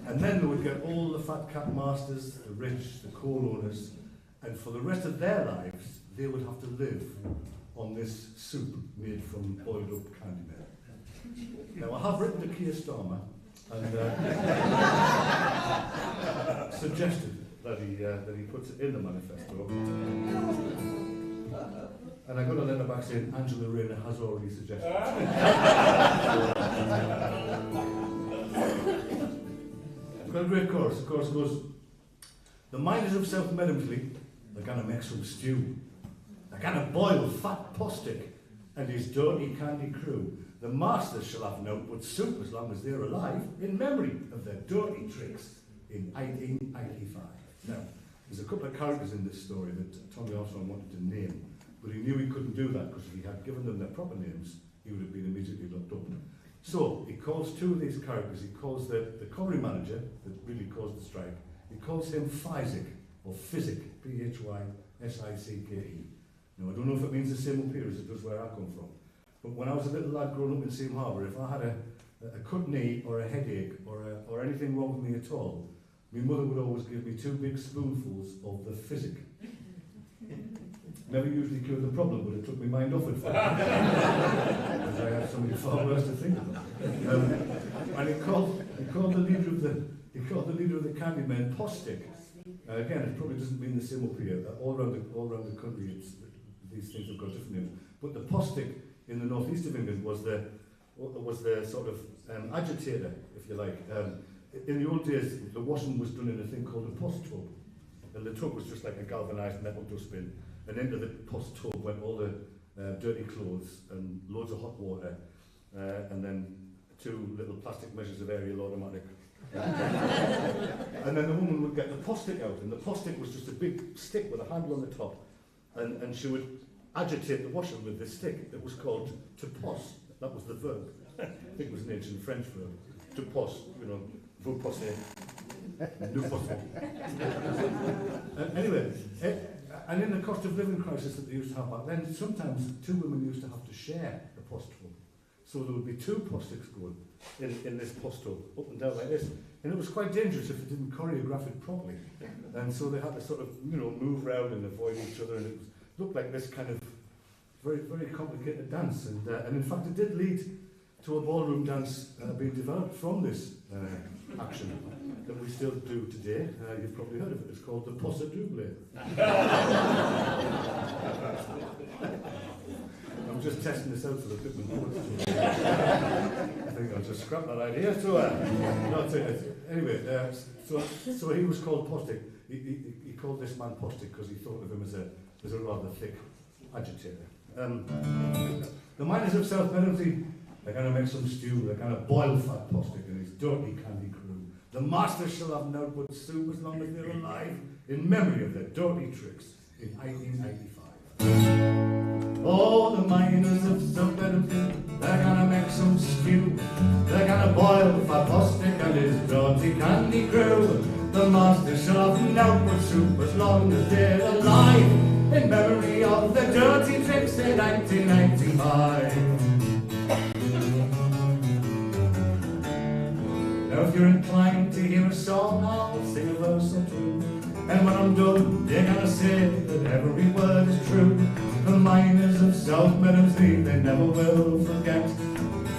And then they would get all the fat cat masters, the rich, the coal owners, and for the rest of their lives, they would have to live on this soup made from boiled up candymen. Now, I have written to Keir Starmer and suggested that he puts it in the manifesto. And I got a letter back saying Angela Rayner has already suggested it. I've got a great chorus. The chorus goes, the miners of South Meadowsley, they're going to make some stew. They're going to boil fat Postic and his dirty candy crew. The masters shall have no but soup as long as they're alive, in memory of their dirty tricks in 1885. Now, there's a couple of characters in this story that Tommy Armstrong wanted to name, but he knew he couldn't do that because if he had given them their proper names, he would have been immediately locked up. So he calls two of these characters. He calls the colliery manager that really caused the strike, he calls him Physic, or Physic, P-H-Y-S-I-C-K-E. Now, I don't know if it means the same up here as it does where I come from, but when I was a little lad growing up in Seam Harbour, if I had a cut knee or a headache or anything wrong with me at all, my mother would always give me 2 big spoonfuls of the Physic. Never usually cured the problem, but it took my mind off it for because I had something far worse to think about. And he called the leader of the Candymen Postic. Again, it probably doesn't mean the same up here. All around the country, these things have got different names. But the Postic in the northeast of England was the sort of agitator, if you like. In the old days, the washing was done in a thing called a post tub, and the tub was just like a galvanised metal dustbin. And into the post tub went all the dirty clothes and loads of hot water, and then 2 little plastic measures of aerial automatic. And then the woman would get the postic out, and the postic was just a big stick with a handle on the top, and she would agitate the washing with this stick. It was called to pos. That was the verb. I think it was an ancient French verb. To pos, you know, vous posez, nous posons. Anyway. And in the cost of living crisis that they used to have back then, sometimes 2 women used to have to share the post tub. So there would be 2 postics going in this post tub, up and down like this. And it was quite dangerous if they didn't choreograph it properly. And so they had to sort of, you know, move around and avoid each other. And it looked like this kind of very, very complicated dance. And in fact, it did lead to a ballroom dance being developed from this action that we still do today. You've probably heard of it. It's called the Posse Double. I'm just testing this out for the Pitman Poets. I think I'll just scrap that idea. So, anyway, so he was called Postic. He called this man Postic because he thought of him as a rather thick agitator. The miners of South Meadowsley, they're going to make some stew. They're going to boil fat Postic and his dirty candy crew. The masters shall have no but soup as long as they're alive, in memory of their dirty tricks in 1885. Oh, the miners of South Meadowsley, they're going to make some stew. They're going to boil fat Postic and his dirty candy crew. The masters shall have no but soup as long as they're alive, in memory of their dirty tricks in 1885. Now if you're inclined to hear a song, I'll sing a verse or two. And when I'm done, you're gonna say that every word is true. The miners of South Meadowsley, they never will forget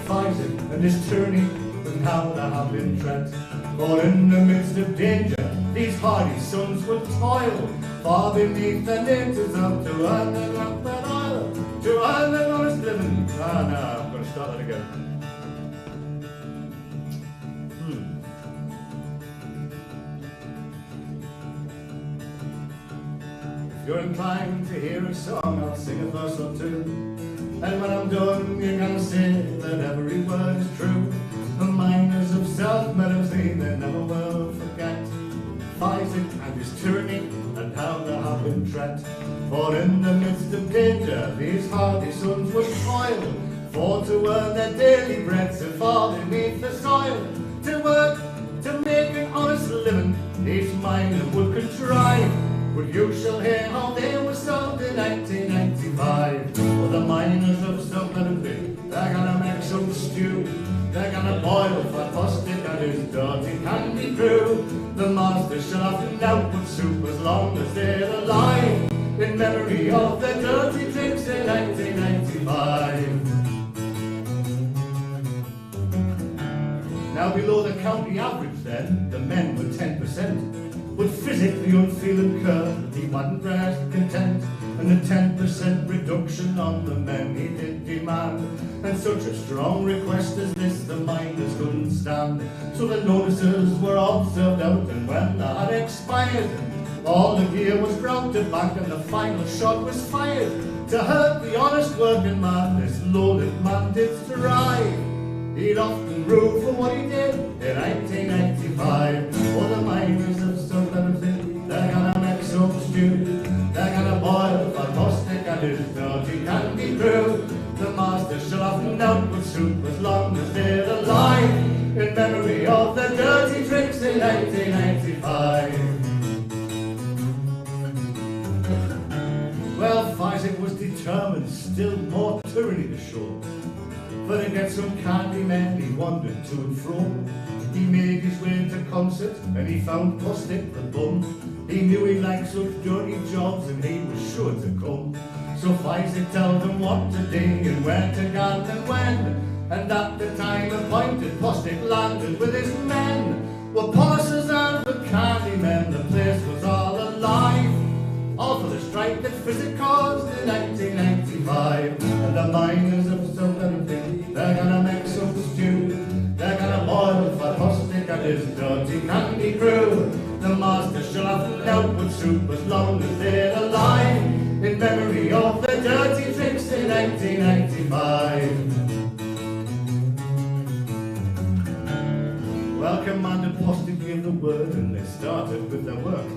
Isaac and his tyranny and how they have been tread. For in the midst of danger, these hardy sons would toil far beneath their natives up to earn their up that island, to earn their honest living. Ah, no, I'm going to start that again. If you're inclined to hear a song, I'll sing a verse or two. And when I'm done, you're gonna say that every word is true. The miners of South Meadowsley, they never will forget Isaac and his tyranny and how they have been tread. For in the midst of danger, these hardy sons would toil for to earn their daily bread, so far beneath the soil, to work, to make an honest living, each miner would contrive. But you shall hear how they were sold in 1995. For the miners of South Meadowsley, they're gonna make some stew. They're gonna boil fat postic and his dirty candy crew. The master shall have to output soup as long as they're alive, in memory of their dirty tricks in 1995. Now below the county average then, the men were 10%. But physically unfeeling curve, he wasn't rest content, and a 10% reduction on the men he did demand. And such a strong request as this the miners couldn't stand. So the notices were all served out, and when they had expired, all the gear was grouted back and the final shot was fired. To hurt the honest working man, this low-lived man did strive. He'd often rue for what he did in 1995. For the miners of South Meadowsley, they're gonna make some stew. They're gonna boil fat postic and his dirty candy crew. The master shall have output soup as long as they're alive, in memory of their dirty tricks in 1995. Well, Isaac was determined still more tyranny to show. For to get some candy men, he wandered to and fro. He made his way to concert, and he found Postic the bum. He knew he liked such dirty jobs, and he was sure to come. So Isaac told them what to do, and where to go and when. And at the time appointed, Postic landed with his men. Were parsons and the candy men, the place was all alive. All for the strike that Physic caused in 1995. And the miners of South Meadowsley, they're gonna make some stew. They're gonna boil fat postic and his dirty candy crew. The master shall have an output soup as long as they're alive, in memory of their dirty tricks in 1995. Well, Commander Postic gave the word and they started with their work.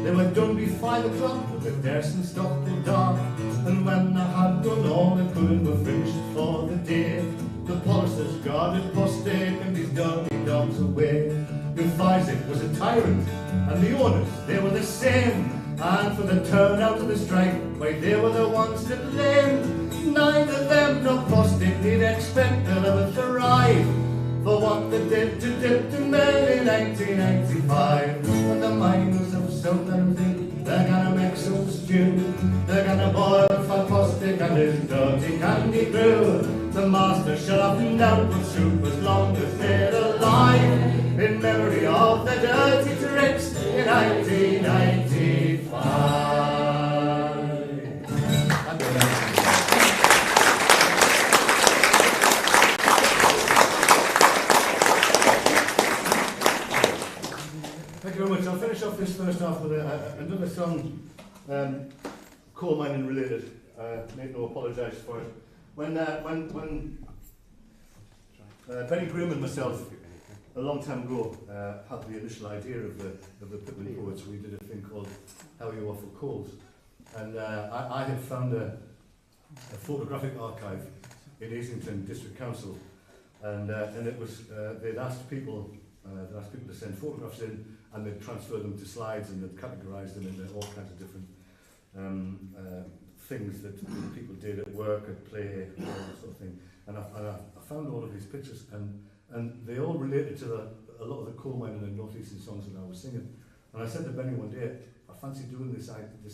They were done by 5 o'clock, but the dancing stopped till dark. And when they had done all they could and were finished for the day, the polishers guarded Postic and his dirty dogs away. If Isaac was a tyrant, and the owners, they were the same. And for the turnout of the strike, why, they were the ones to blame. Neither them nor Postic need expect they'll ever thrive for what they did to Dipton men in 1995. And the miners of South Meadowsley, they're gonna make some stew. They're gonna boil fat Postic and his dirty candy crew. The master shall have an output soup as long as they're alive, in memory of the dirty tricks in 1995. Thank you very much. I'll finish off this first half with another song, coal mining related. Need to apologise for it. When Benny Groom and myself, a long time ago, had the initial idea of the Pippin Poets, we did a thing called How You Waffle Coals. And I had found a photographic archive in Islington District Council, and it was they'd asked people to send photographs in, and they'd transfer them to slides, and they'd categorise them into all kinds of different things that people did at work, at play, all that sort of thing. And I found all of these pictures, and they all related to a lot of the coal mining and northeastern songs that I was singing. And I said to Benny one day, I fancy doing this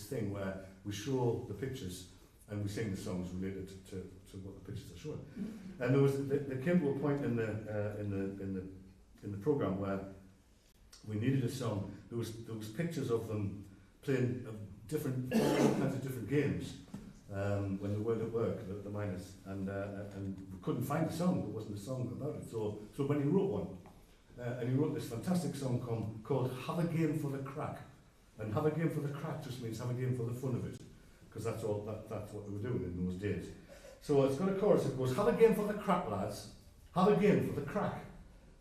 thing where we show the pictures and we sing the songs related to what the pictures are showing. And there came to a point in the program where we needed a song. There was pictures of them playing all kinds of different games when they weren't at work, the miners, and we couldn't find a song. There wasn't a song about it. So when he wrote one, and he wrote this fantastic song called "Have a Game for the Crack," and "Have a Game for the Crack" just means have a game for the fun of it, because that's what they were doing in those days. So it's got a chorus that goes, "Have a game for the crack, lads. Have a game for the crack.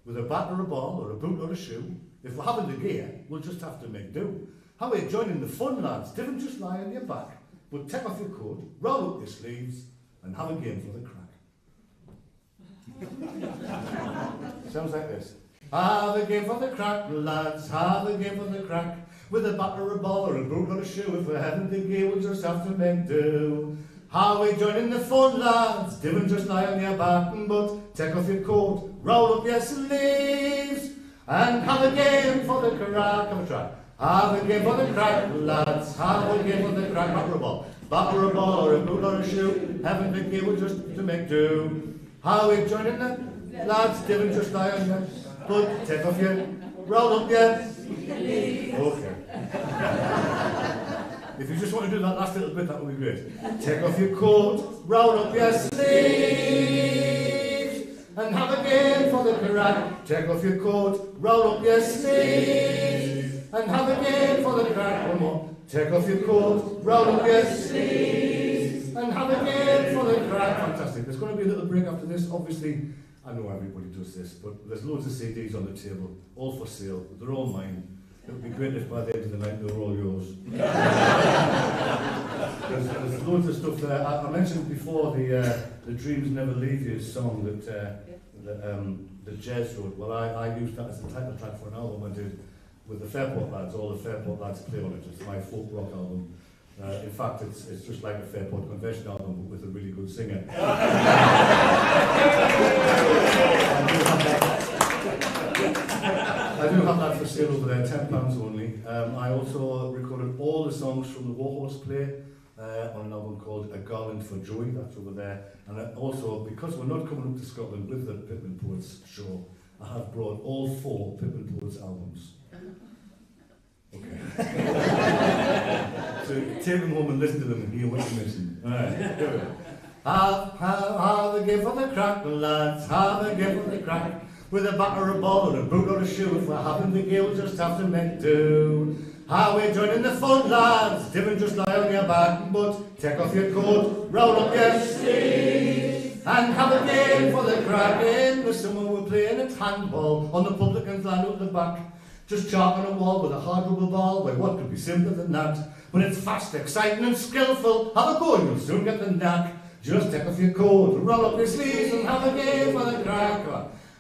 With a bat or a ball or a boot or a shoe. If we're having the gear, we'll just have to make do. How are you joining the fun, lads? Don't just lie on your back, but take off your coat, roll up your sleeves, and have a game for the crack." Sounds like this. Have a game for the crack, lads. Have a game for the crack. With a bat or a ball or a boot or a shoe. If we're having the gear, we'll just have to make do. How are we joining the fun, lads? Don't just lie on your back, but take off your coat, roll up your sleeves, and have a game for the crack. Have a try. Have a game for the crack, lads. Have a game for the crack. Bat or a ball. Bat or a ball or a boot or a shoe. Having the gear, we'll just to make do. How are we joining the lads? Don't just lie on your but take off your, roll up your sleeves. Okay. If you just want to do that last little bit, that would be great. Take off your coat, roll up your sleeves, and have a game for the crack. Take off your coat, roll up your sleeves, and have a game for the crack. One more. Take off your coat, roll up your sleeves, and have a game for the crack. Fantastic. There's going to be a little break after this. Obviously, I know everybody does this, but there's loads of CDs on the table, all for sale. They're all mine. It would be great if by the end of the night they were all yours. there's loads of stuff there. I mentioned before the Dreams Never Leave You song that Jez wrote. Well, I used that as the title track for an album I did with the Fairport lads. All the Fairport lads play on it. It's my folk rock album. In fact, it's just like a Fairport Convention album, but with a really good singer. I do have that for sale over there, £10 only. I also recorded all the songs from the Warhorse play on an album called A Garland for Joy, that's over there. And also, because we're not coming up to Scotland with the Pitman Poets show, I have brought all 4 Pitman Poets albums. Okay. So take them home and listen to them and hear what you mentioned. Alright, here we go. Have a game for the crack, lads, have a game for the crack. With a bat or a ball or a boot or a shoe, if we're having the gear, we'll just have to make do. How we joining the fun, lads? Don't just lie on your back, but take off your coat, roll up your sleeves, and have a game for the crack. In the summer we're playing at handball on the publican's land at the back. Just chalk on a wall with a hard rubber ball. Well, what could be simpler than that? When it's fast, exciting and skillful, have a go and you'll soon get the knack. Just take off your coat, roll up your sleeves, and have a game for the crack.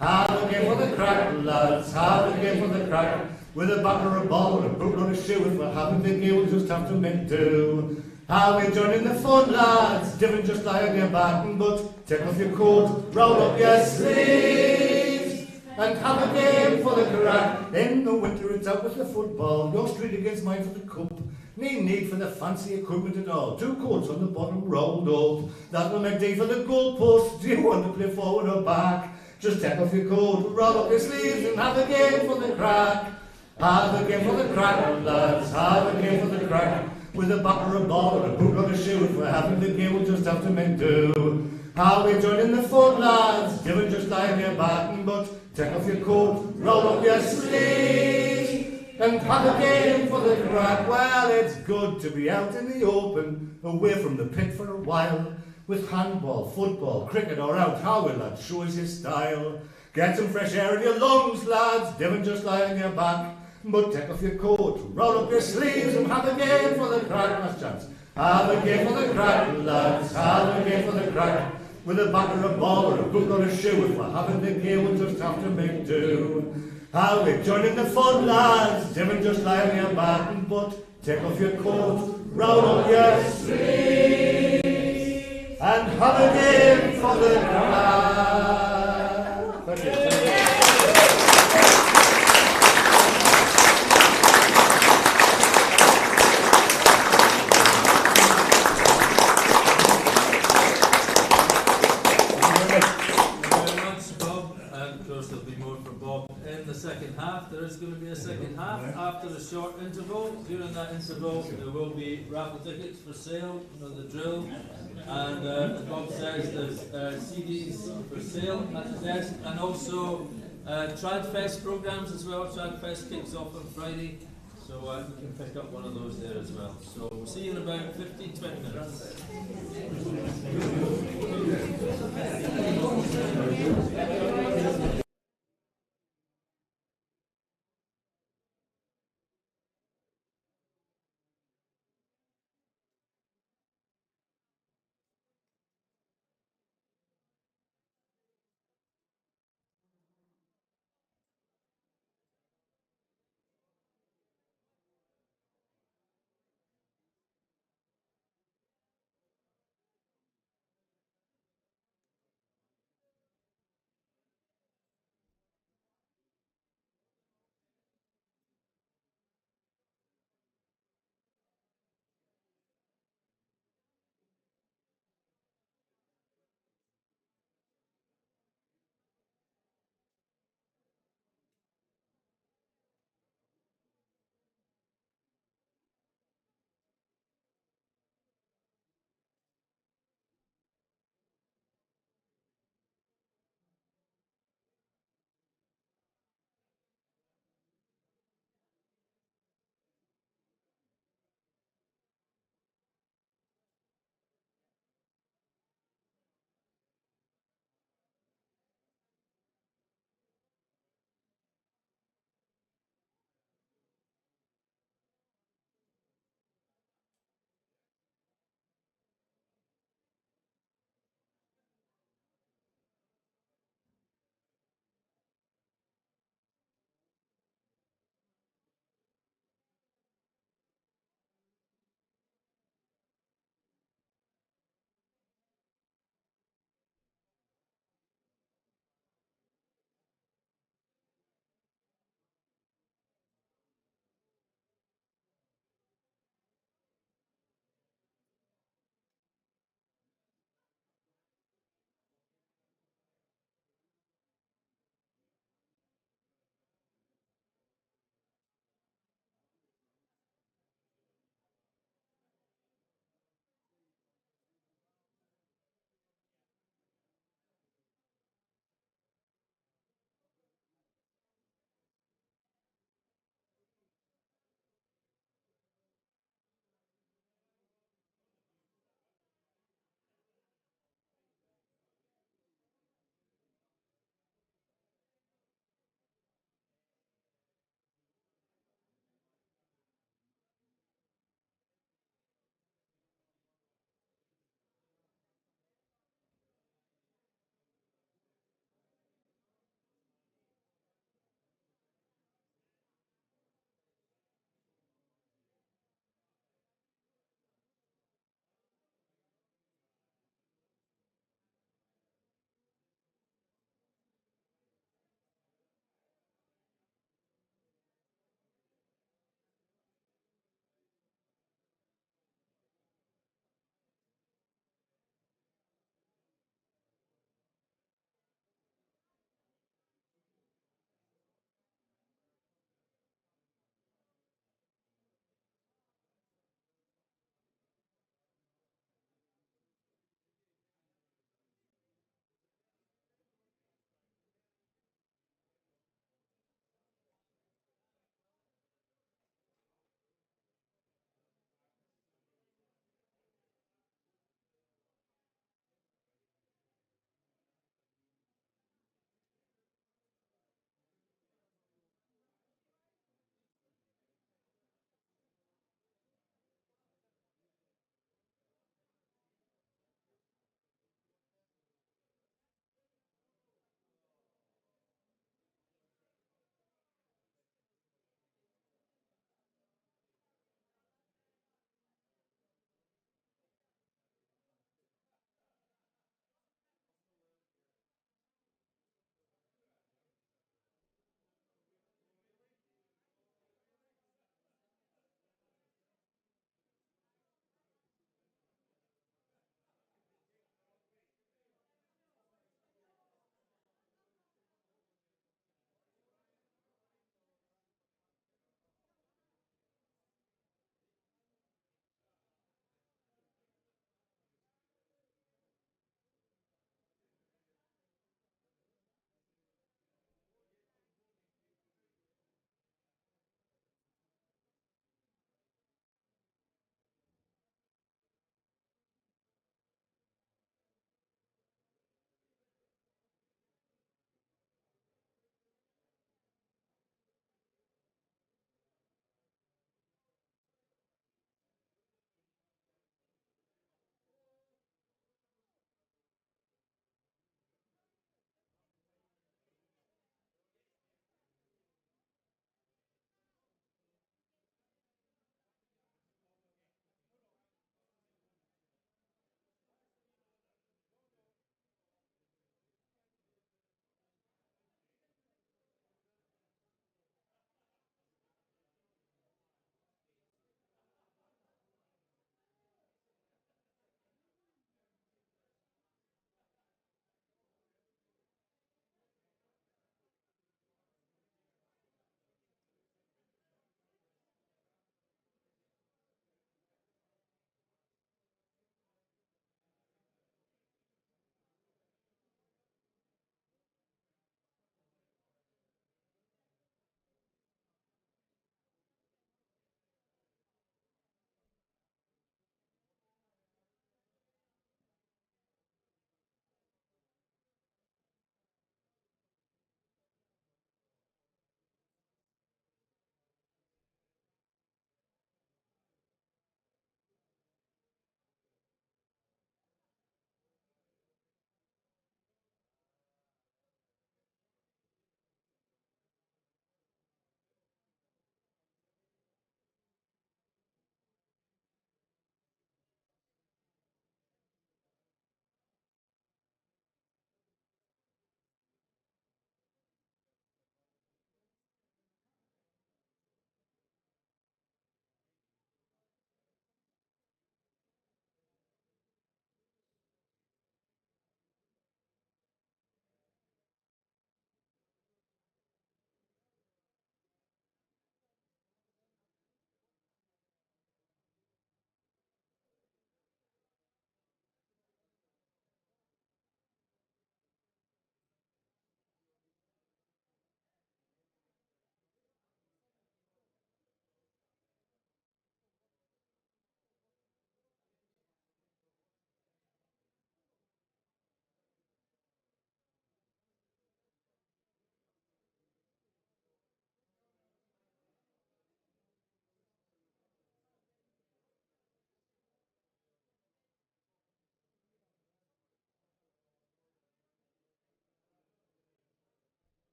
Have a game for the crack, lads, have a game for the crack. With a bat or a ball or a boot or a shoe, if we're having the game, we'll just have to make do. How we joining the fun, lads? Don't just lie on your back, but take off your coat, roll up your sleeves, and have a game for the crack. In the winter it's out with the football, your street against mine for the cup. Need for the fancy equipment and all. 2 coats on the bottom rolled up. That will make day for the goalpost. Do you want to play forward or back? Just take off your coat, roll up your sleeves, and have a game for the crack. Have a game for the crack, lads, have a game for the crack. With a bat or a ball or a boot or a shoe, if we're having the game, we'll just have to make do. How we joining the fun, lads? Don't just lie on your back, but take off your coat, roll up your sleeves, and have a game for the crack. Well, it's good to be out in the open, away from the pit for a while. With handball, football, cricket or out, how will that show us his style? Get some fresh air in your lungs, lads, don't just lie on your back, but take off your coat, roll up your sleeves and have a game for the crack. Last chance. Have a game for the crack, lads, have a game for the crack. With a bat or a ball or a boot or a shoe, if we're having the game, we'll just have to make do. How we joining the fun, lads, don't just lie on your back, but take off your coat, roll up your sleeves, and have a game for the crowd. Thank you. the second half. There is going to be a second half after a short interval. During that interval, there will be raffle tickets for sale, you know the drill. And as Bob says, there's CDs for sale at the desk, and also Tradfest programs as well. Tradfest kicks off on Friday, so you can pick up one of those there as well. So we'll see you in about 15-20 minutes.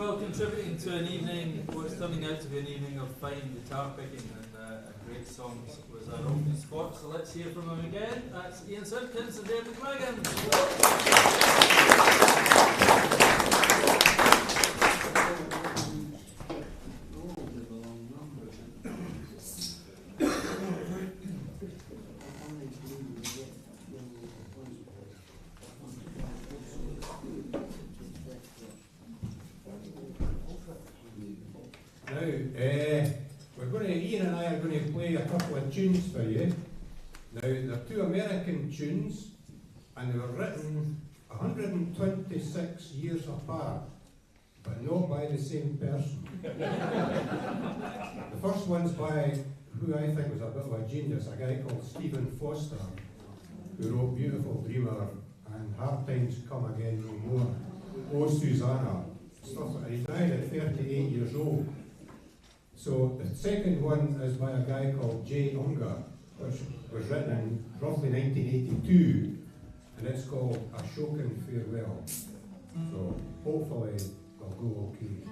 Well, contributing to an evening, what's turning out to be an evening of fine guitar picking and great songs was our opening spot. So let's hear from them again. That's Ian Simpkins and David McMagan. Ian and I are going to play a couple of tunes for you. Now, they're two American tunes, and they were written 126 years apart, but not by the same person. The first one's by who I think was a bit of a genius, a guy called Stephen Foster, who wrote Beautiful Dreamer and Hard Times Come Again No More, Oh Susanna, stuff like that. He died at 38 years old. So the second one is by a guy called J. Unger, which was written in roughly 1982, and it's called A Shokin Farewell. So hopefully it'll go okay.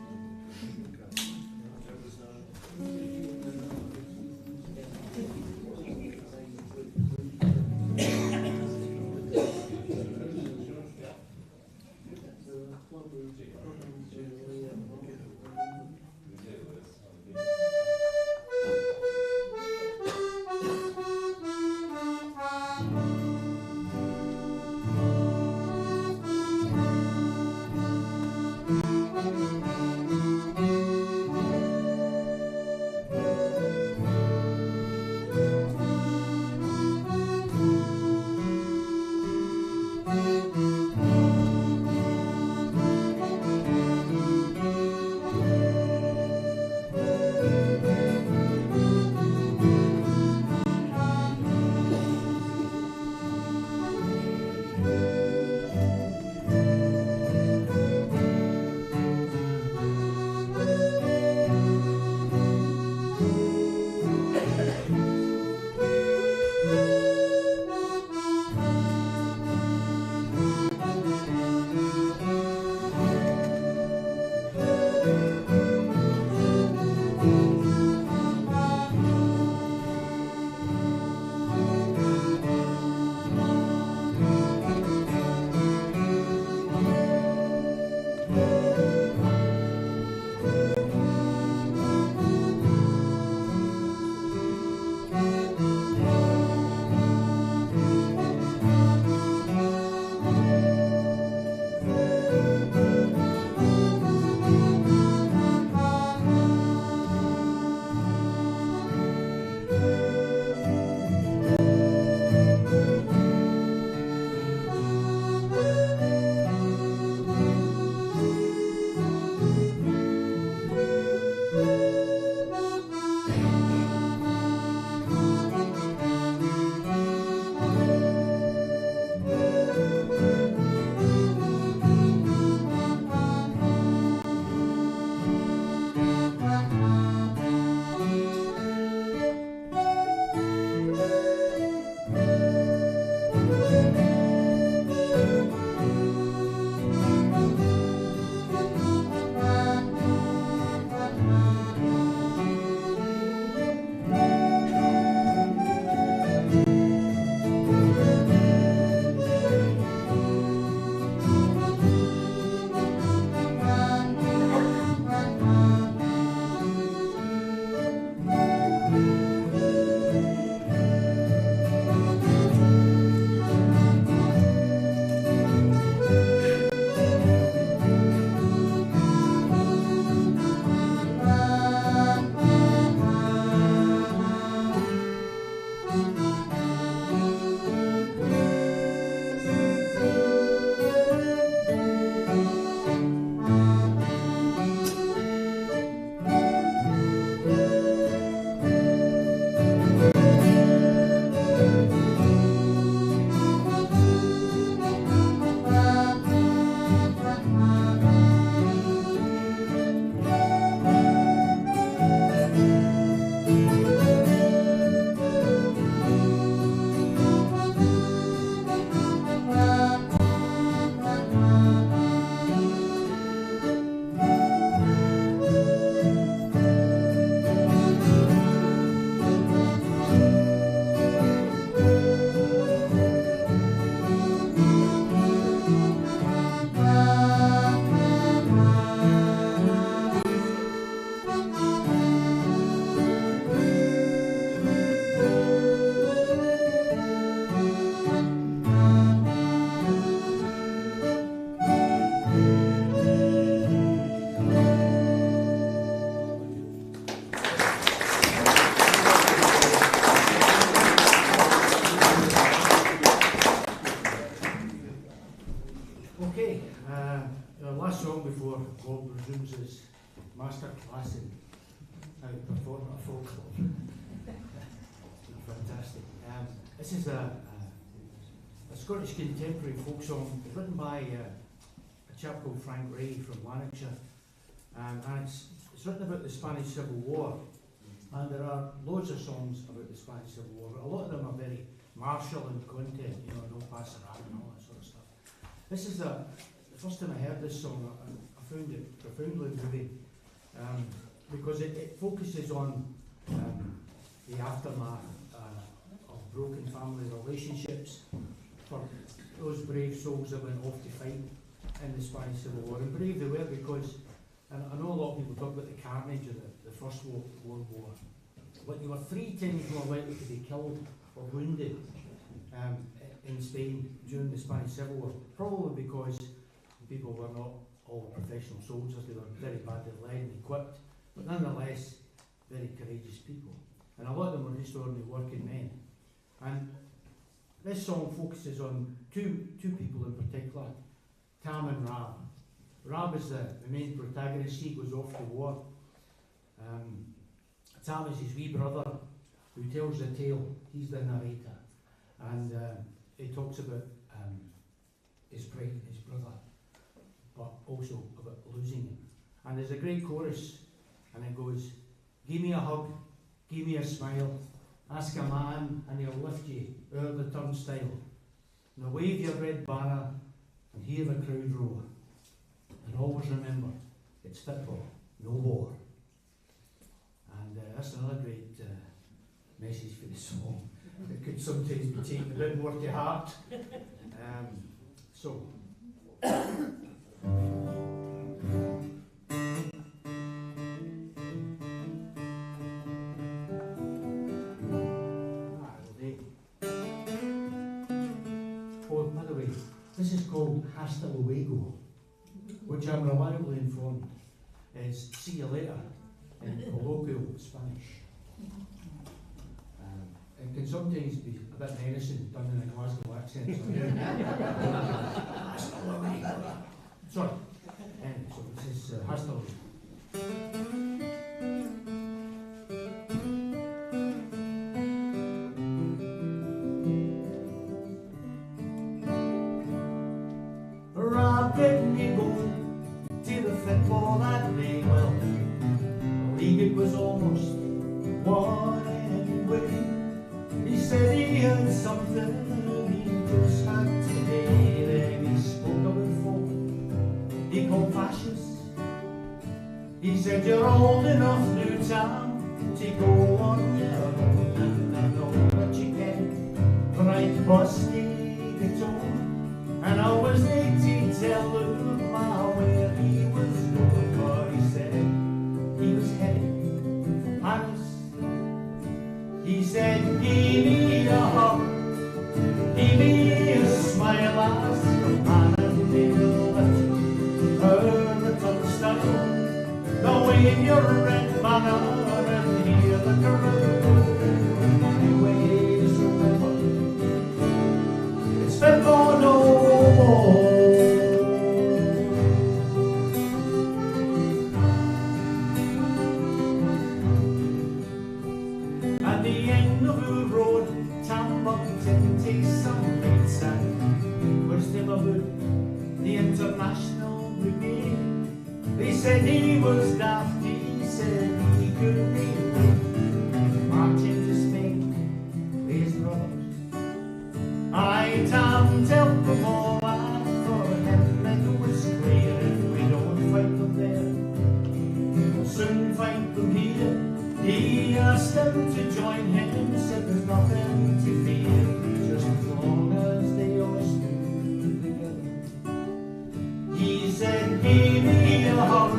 Okay, the last song before Bob resumes his master class in how to perform at a folk club. Fantastic. This is a Scottish contemporary folk song written by a chap called Frank Ray from Lanarkshire. And it's written about the Spanish Civil War. And there are loads of songs about the Spanish Civil War, but a lot of them are very martial in content, you know, no pass around and all that sort of stuff. This is the first time I heard this song, I found it profoundly moving, because it focuses on the aftermath of broken family relationships for those brave souls that went off to fight in the Spanish Civil War. And brave they were because, and I know a lot of people talk about the carnage of the First World War, but they were 3 times more likely to be killed or wounded in Spain during the Spanish Civil War, probably because people were not all professional soldiers, they were very badly led and equipped, but nonetheless very courageous people. And a lot of them were just ordinary working men. And this song focuses on two people in particular, Tam and Rab. Rab is the main protagonist. He goes off to war. Tam is his wee brother who tells the tale. He's the narrator. And he talks about his pride, his brother, but also about losing him. And there's a great chorus, and it goes, "Give me a hug, give me a smile, ask a man and he'll lift you over the turnstile. Now wave your red banner and hear the crowd roar. And always remember, it's football, no war." And that's another great message for the song. It could sometimes be taken a bit more to heart. So. Oh, by the way, this is called Hasta Luego, which I'm reliably informed is "see you later" in colloquial Spanish. It can sometimes be a bit menacing, done in a Glasgow accent. Hasta luego. Sorry. Anyway, so this is Hasta luego. Rob didn't go to the football that day. Well, the league it was almost won anyway. He said he had something he just had today. Then he spoke about folk he called fascists. He said, "You're old enough now, Tom, to go on your own, and I know that you can right busty guitar. And I was late to tell him where he was going, but he said he was headed for Paris. He said, give me a hug, give me a smile, as and a little bit over the turnstile. Now wave your red banner and hear the crowd. My ways remember, it's football no more. At the end of the road, Tam bumped into some mates, and was them about the International Brigade. They said he was daft, he said he couldn't be marching to Spain with his brothers. I Tam tell them all that for him it was clear, if we don't fight them there, we'll soon fight them here. He asked them to join him, said there's nothing to fear, just as long as they all stood together. He said, give me a hug,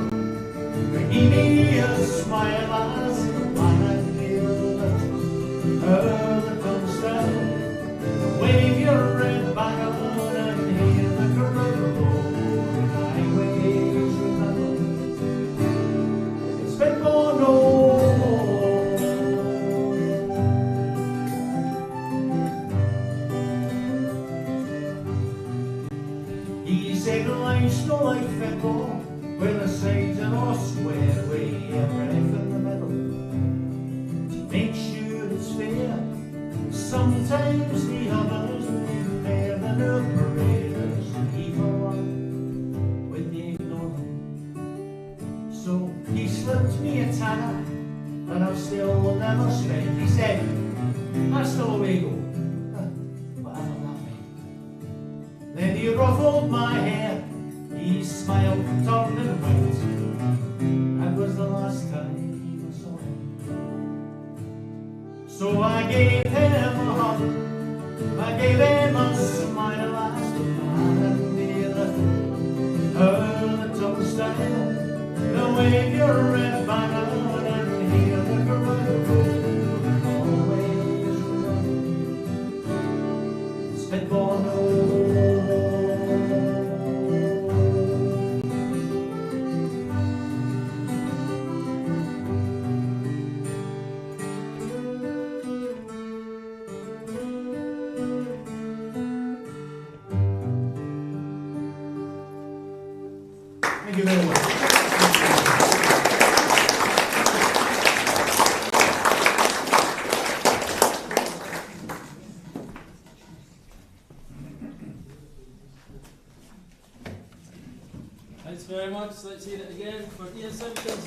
give me a smile, as the man and the turnstile. Wave your red banner and hear the crowd roar. I ways remember, it's been more no more. He said life's no like football, where the sides are all square, where you have ref in the middle to make sure it's fair. Sometimes the others live better than the paraders, he for one when they ignore them. So he slipped me a tenner that I've still never spent. He said, that's still a way go, whatever that meant. Then he ruffled my hair, he smiled, turned and went. That was the last time I saw him. So I gave him a hug, I gave him a smile, I asked him, and he left her the turnstile. Now wave your red banner and hear the crowd always run. Spitball no. Thank you very much. Thanks very much. Let's hear it again for Ian Simpkins.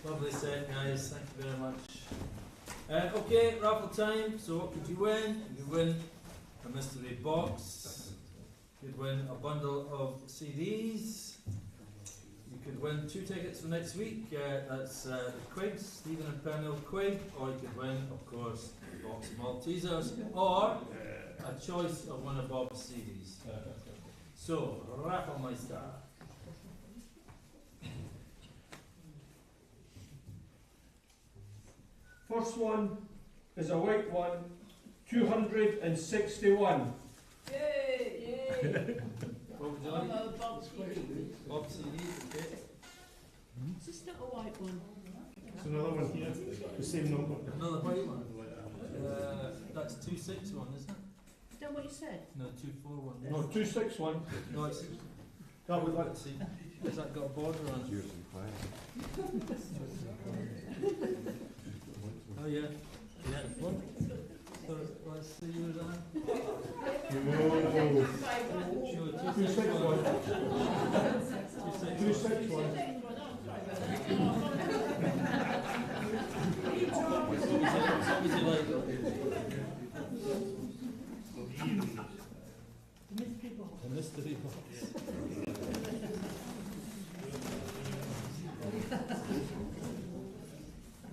Lovely set, guys. Thank you very much. Okay, raffle time. So what could you win? You win a mystery box. You could win a bundle of CDs. You could win 2 tickets for next week. That's the Quigs, Stephen and Pernil Quig. Or you could win, of course, a box of Maltesers. Or a choice of one of Bob's CDs. So, Rafflemeister. First one is a white one, 261. Yay! What would you like? Bob's CD. Bob's CDs, okay. Is this not a white one? There's another one here, the same number. Another white one. That's 261, isn't it? Is that what you said? No, 241. No, 261. No, it's. That would like Let's see. Has that got a border on it? Oh yeah. Yeah. What? So let's see who's on. Sure, 261. 261. What would you like? The mystery box.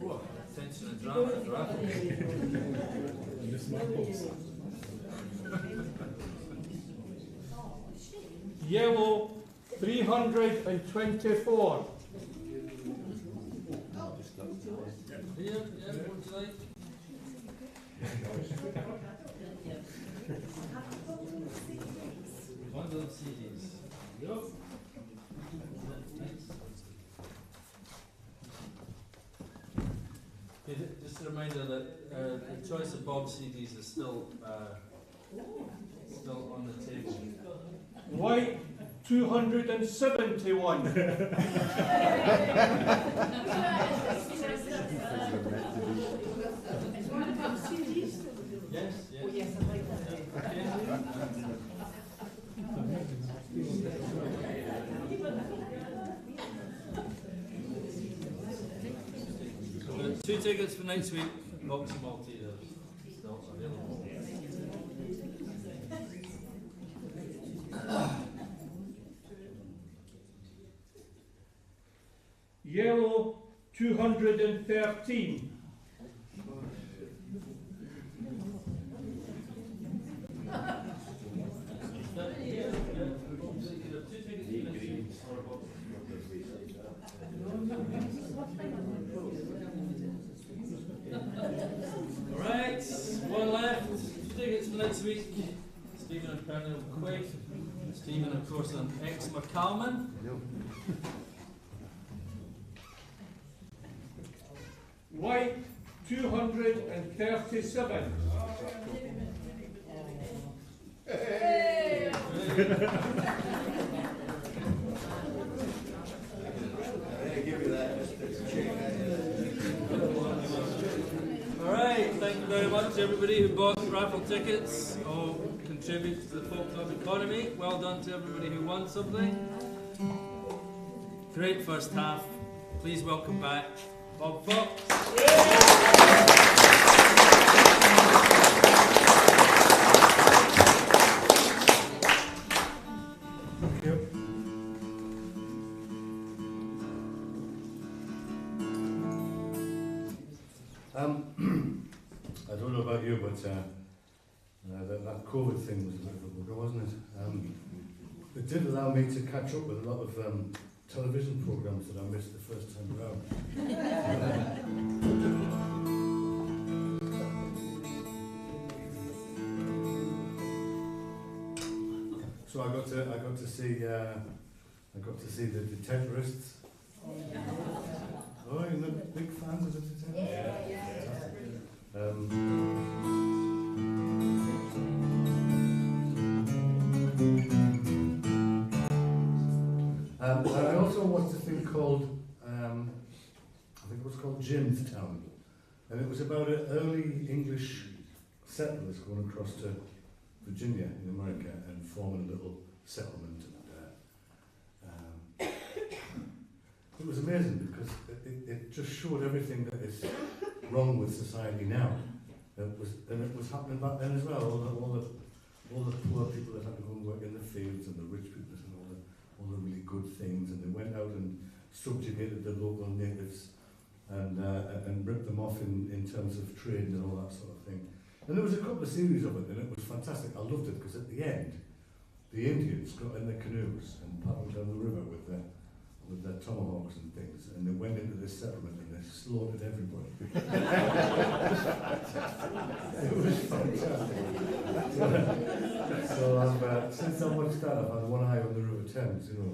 Oh, tension and drama at the raffle. Yellow, 324. Here, yeah, what would you like? Bundle of CDs. Yep. Okay, just a reminder that the choice of Bob's CDs is still on the table. White, 271. Yes, yes. Oh, yes, I like that. Okay. 2 tickets for next week. Box of Maltesers still available. Yellow, 213. Alright, one left. 2 tickets for next week. Stephen and Pernil Quig. Stephen, of course, an ex-McCalman. White, 237. Alright, thank you very much everybody who bought raffle tickets or contributed to the folk club economy. Well done to everybody who won something. Great first half. Please welcome back Bob Fox. Thank you. I don't know about you, but that COVID thing was a bit of a bugger, wasn't it? It did allow me to catch up with a lot of television programs that I missed the first time around. So I got to see the Detectorists. Oh, you're not big fans of the Detectorists? And I also watched a thing called, I think it was called Jamestown, and it was about early English settlers going across to Virginia in America and forming a little settlement. And it was amazing because it just showed everything that is wrong with society now. And it was happening back then as well. All the poor people that had to go and work in the fields, and the rich people and all the really good things, and they went out and subjugated the local natives and ripped them off in terms of trade and all that sort of thing. And there was a couple of series of it, and it was fantastic. I loved it because at the end, the Indians got in their canoes and paddled down the river with their tomahawks and things, and they went into this settlement and they slaughtered everybody. It was fantastic. So since I watched that, I've had one eye on the River Thames, you know.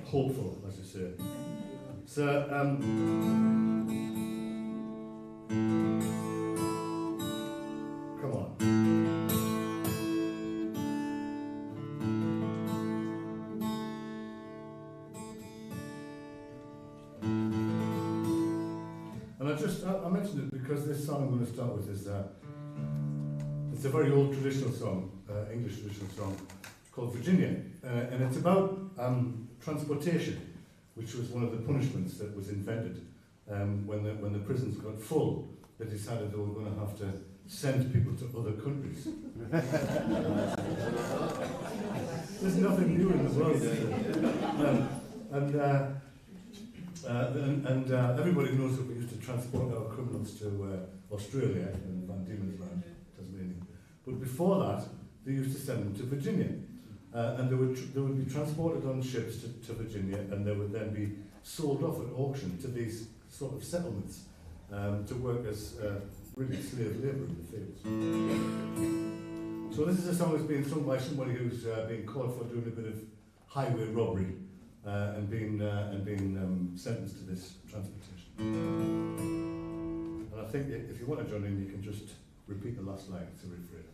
Hopeful, as you say. So, come on. I mentioned it because this song I'm going to start with is it's a very old traditional song, English traditional song, called Virginia, and it's about transportation, which was one of the punishments that was invented when the prisons got full. They decided they were going to have to send people to other countries. There's nothing new in the world. And everybody knows that we used to transport our criminals to Australia and Van Diemen's Land, Tasmania. But before that, they used to send them to Virginia. And they would be transported on ships to Virginia, and they would then be sold off at auction to these sort of settlements to work as really slave labour in the fields. So this is a song that's being sung by somebody who's being caught for doing a bit of highway robbery. And being sentenced to this transportation. And I think if you want to join in, you can just repeat the last line. It's a refrain.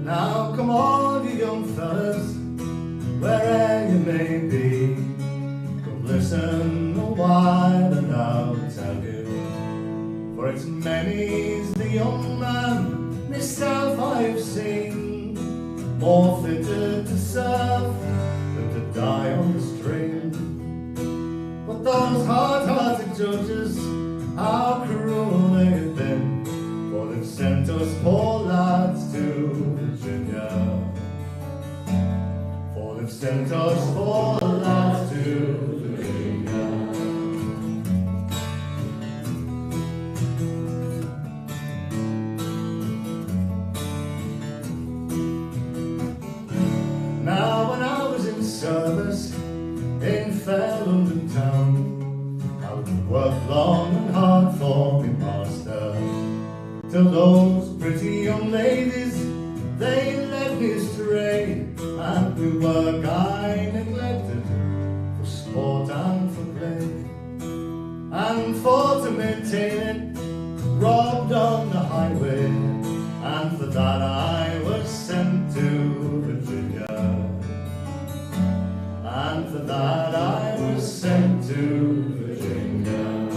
Now come on, you young fellas, wherever you may be, come listen a while and I'll tell you. For it's many's the young man myself I've seen, more fitted to serve than to die on the string. But those hard-hearted judges, how cruel they have been, for they've sent us poor lads to Virginia. For they've sent us poor lads to Virginia. till those pretty young ladies, they led me astray, and the work I neglected for sport and for play, and for to maintain it, robbed on the highway, and for that I was sent to Virginia, and for that I was sent to Virginia.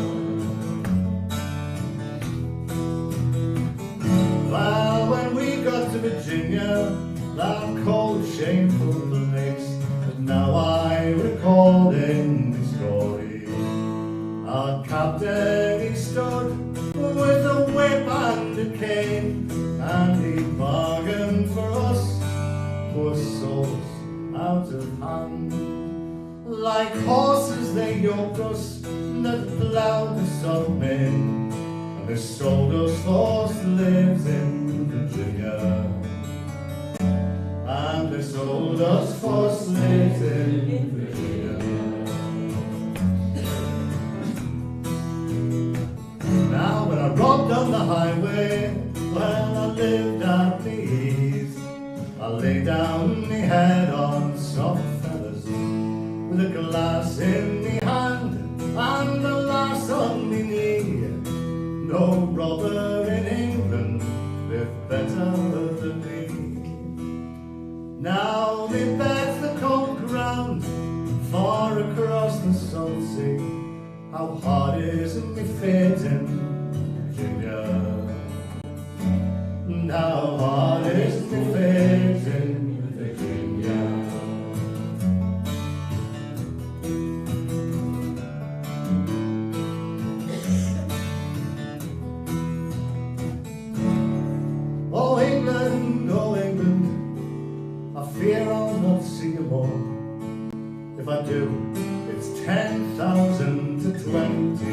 Well, when we got to Virginia, that cold, shameful place that now I recall in the story, our captain he stood with a whip and a cane, and he bargained for us, poor souls, out of hand. Like horses they yoked us, that ploughed the sod men, and they sold us for slaves in Virginia, and they sold us for slaves in Virginia. Now when I robbed on the highway, well, I lived at the ease. I lay down me head on soft feathers, with a glass in me hand and a lass on me knee. No robber in England lived better than me. Now me bed's the cold ground, far across the salt sea. How hard is me fate in Virginia? How hard is me fate in Virginia? Oh England, I fear I'll not see you more. If I do, it's 10,000 to 20.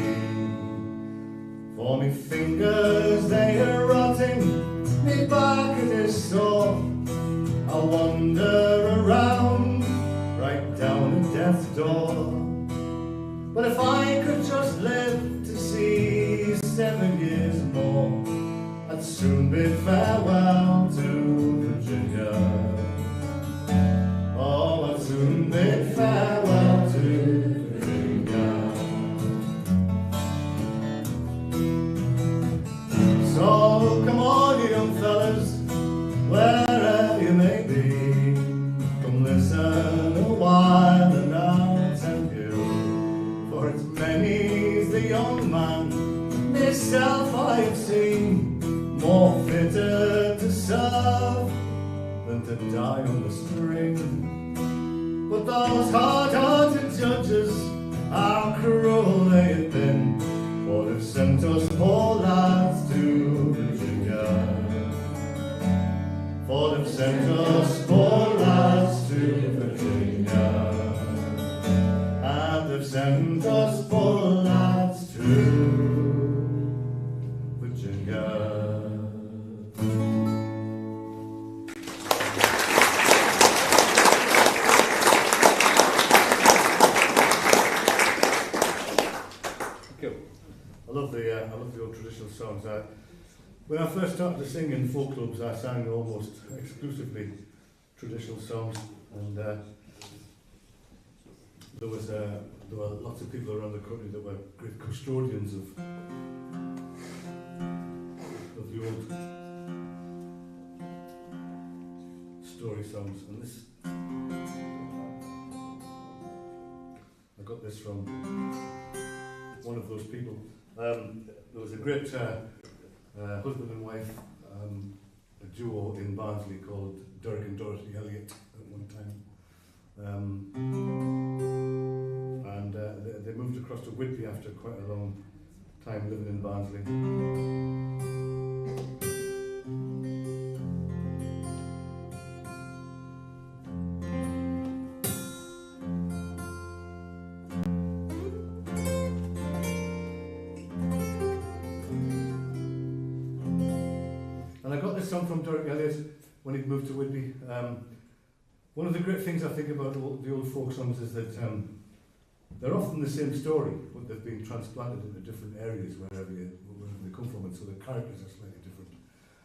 For me fingers they are rotting, me back it is sore. I wander around, right down to death's door. But if I could just live to see 7 years more, I'd soon bid farewell to Virginia. Oh, I'd soon bid farewell to Virginia. So come on, you young fellas, wherever you may be, come listen a while and I'll tell you. For it's many's the young man, myself I have seen, more fitter to serve than to die on the string. But those hard-hearted judges, how cruel they have been, for they've sent us poor lads to Virginia. For they've sent us poor lads to Virginia. And they've sent us poor lads to Virginia. I love the old traditional songs. When I first started to sing in folk clubs, I sang almost exclusively traditional songs, and there were lots of people around the country that were great custodians of the old story songs. And this, I got this from one of those people. There was a great husband and wife, a duo in Barnsley called Derek and Dorothy Elliott at one time. And they moved across to Whitby after quite a long time living in Barnsley. Song from Derek Elliott when he'd moved to Whitby. One of the great things I think about the old folk songs is that they're often the same story, but they've been transplanted into different areas wherever they come from, and so the characters are slightly different.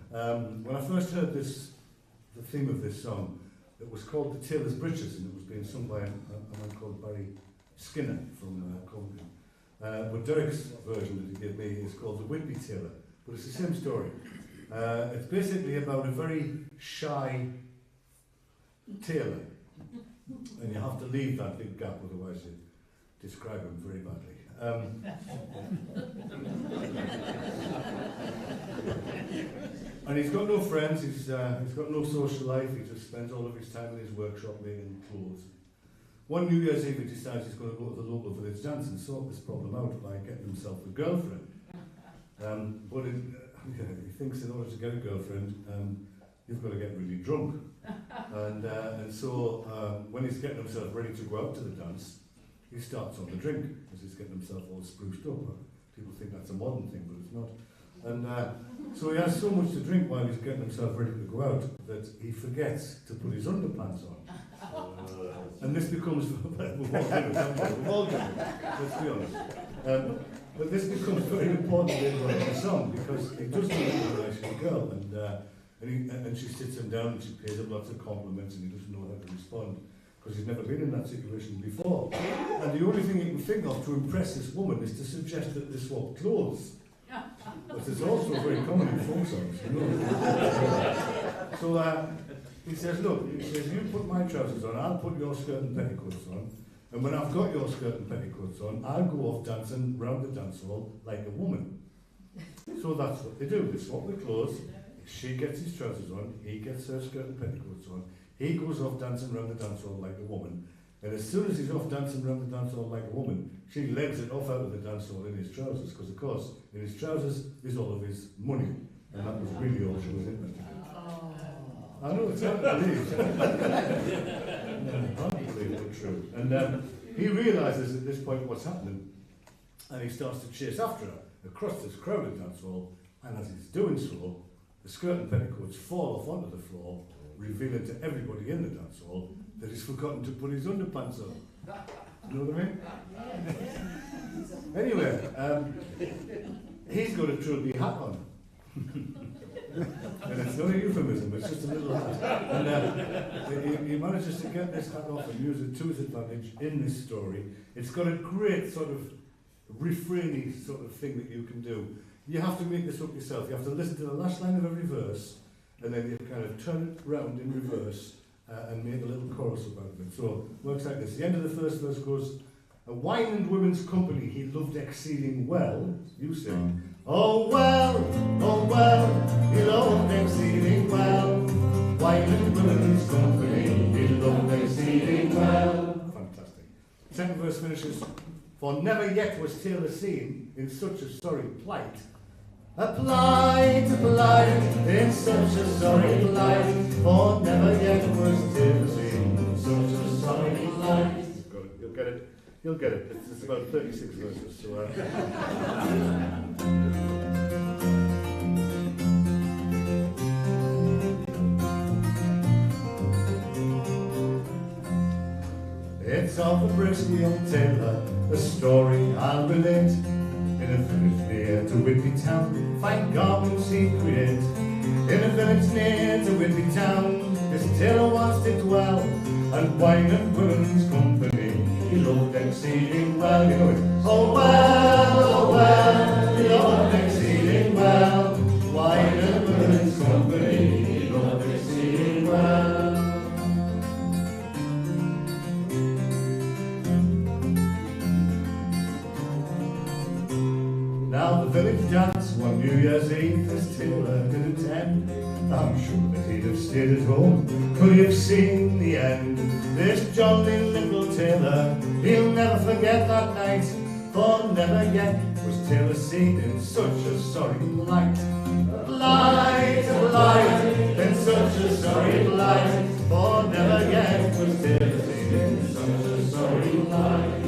When I first heard this, the theme of this song, it was called The Tailor's Breeches, and it was being sung by a man called Barry Skinner from Coventry. But Derek's version that he gave me is called The Whitby Tailor, but it's the same story. It's basically about a very shy tailor, and you have to leave that big gap, otherwise you describe him very badly. And he's got no friends, he's got no social life, he just spends all of his time in his workshop making clothes. One New Year's Eve he decides he's going to go to the local village dance and sort this problem out by getting himself a girlfriend. But he thinks in order to get a girlfriend, you've got to get really drunk. And so when he's getting himself ready to go out to the dance, he starts on the drink, because he's getting himself all spruced up. People think that's a modern thing, but it's not. And so he has so much to drink while he's getting himself ready to go out that he forgets to put his underpants on. And this becomes, we've all done it, let's be honest. But this becomes very important later on in the song, because he does meet a nice young girl, and she sits him down and she pays him lots of compliments, and he doesn't know how to respond, because he's never been in that situation before. And the only thing he can think of to impress this woman is to suggest that they swap clothes. But it's also very common in folk songs, you know. So he says, look, you put my trousers on, I'll put your skirt and petticoats on, and when I've got your skirt and petticoats on, I'll go off dancing round the dance hall like a woman. So that's what they do, they swap the clothes, she gets his trousers on, he gets her skirt and petticoats on, he goes off dancing round the dance hall like a woman, and as soon as he's off dancing round the dance hall like a woman, she legs it off out of the dance hall in his trousers, because of course, in his trousers is all of his money, and that was really all she was interested in. I know, it's hard to believe. Hard to believe, but true. And he realises at this point what's happening, and he starts to chase after her across this crowded dance hall, and as he's doing so, the skirt and petticoats fall off onto the floor, revealing to everybody in the dance hall that he's forgotten to put his underpants on. You know what I mean? Anyway, he's got a trilby hat on. And it's not a euphemism, it's just a little hat. And he manages to get this hat off and use it to his advantage in this story. It's got a great sort of refrainy sort of thing that you can do. You have to make this up yourself. You have to listen to the last line of every verse, and then you kind of turn it round in reverse and make a little chorus about it. So it works like this. The end of the first verse goes, "A wine and women's company he loved exceeding well." You sing. Oh well, he loved exceeding well. Wine and women's company he loved exceeding well. Fantastic. Second verse finishes, "For never yet was tailor seen in such a sorry plight." A plight, in such a sorry plight. For never yet was tailor seen in such a sorry plight. You'll get it. You'll get it. It's about 36 verses. So, it's of a brisk young tailor, a story I'll relate. In a village near to Whitby town, fine garments he create. In a village near to Whitby town, this tailor once did dwell, and wine and women's company he loved exceeding well. You know it. Oh well, he loved exceeding well. Wine and women's company he loved exceeding well. Now the village dance one New Year's Eve this tailor did attend. I'm sure that he'd have stayed at home could he have seen the end. This jolly little tailor, he'll never forget that night, for never yet was tailor seen in such a sorry plight. Plight, in such a sorry plight, for never yet was tailor seen in such a sorry plight.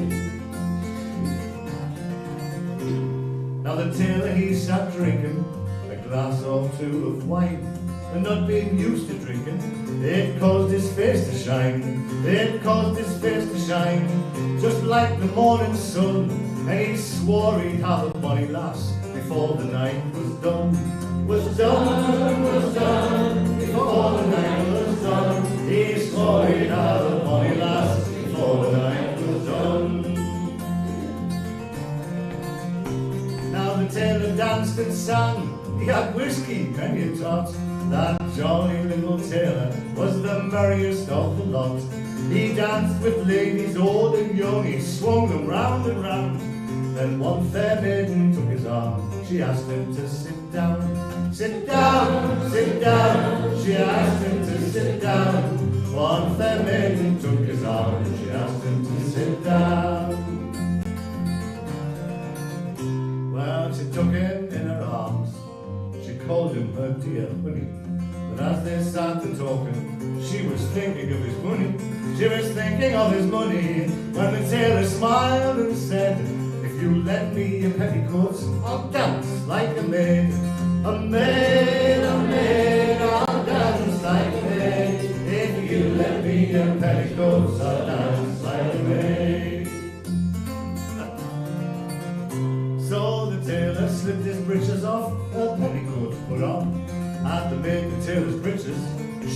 Now the tailor he sat drinking a glass or two of wine, and not being used to drinking, it caused his face to shine. It caused his face to shine, just like the morning sun. And he swore he'd have a bonny lass before the night was done. Was done. danced and sang, he had whiskey, many a tot. That jolly little tailor was the merriest of the lot. He danced with ladies old and young, he swung them round and round. Then one fair maiden took his arm, she asked him to sit down. Sit down, sit down, she asked him to sit down. One fair maiden took his arm, she asked him to sit down. Well, she took him in her arms, she called him her dear honey. But as they sat a talking, she was thinking of his money. She was thinking of his money, when the tailor smiled and said, if you lend me your petticoats, I'll dance like a maid. A maid, I'll dance like a maid. If you lend me your petticoats, I'll dance like a maid. So the tailor slipped his breeches off, her petticoats put on, and to make the tailor's breeches,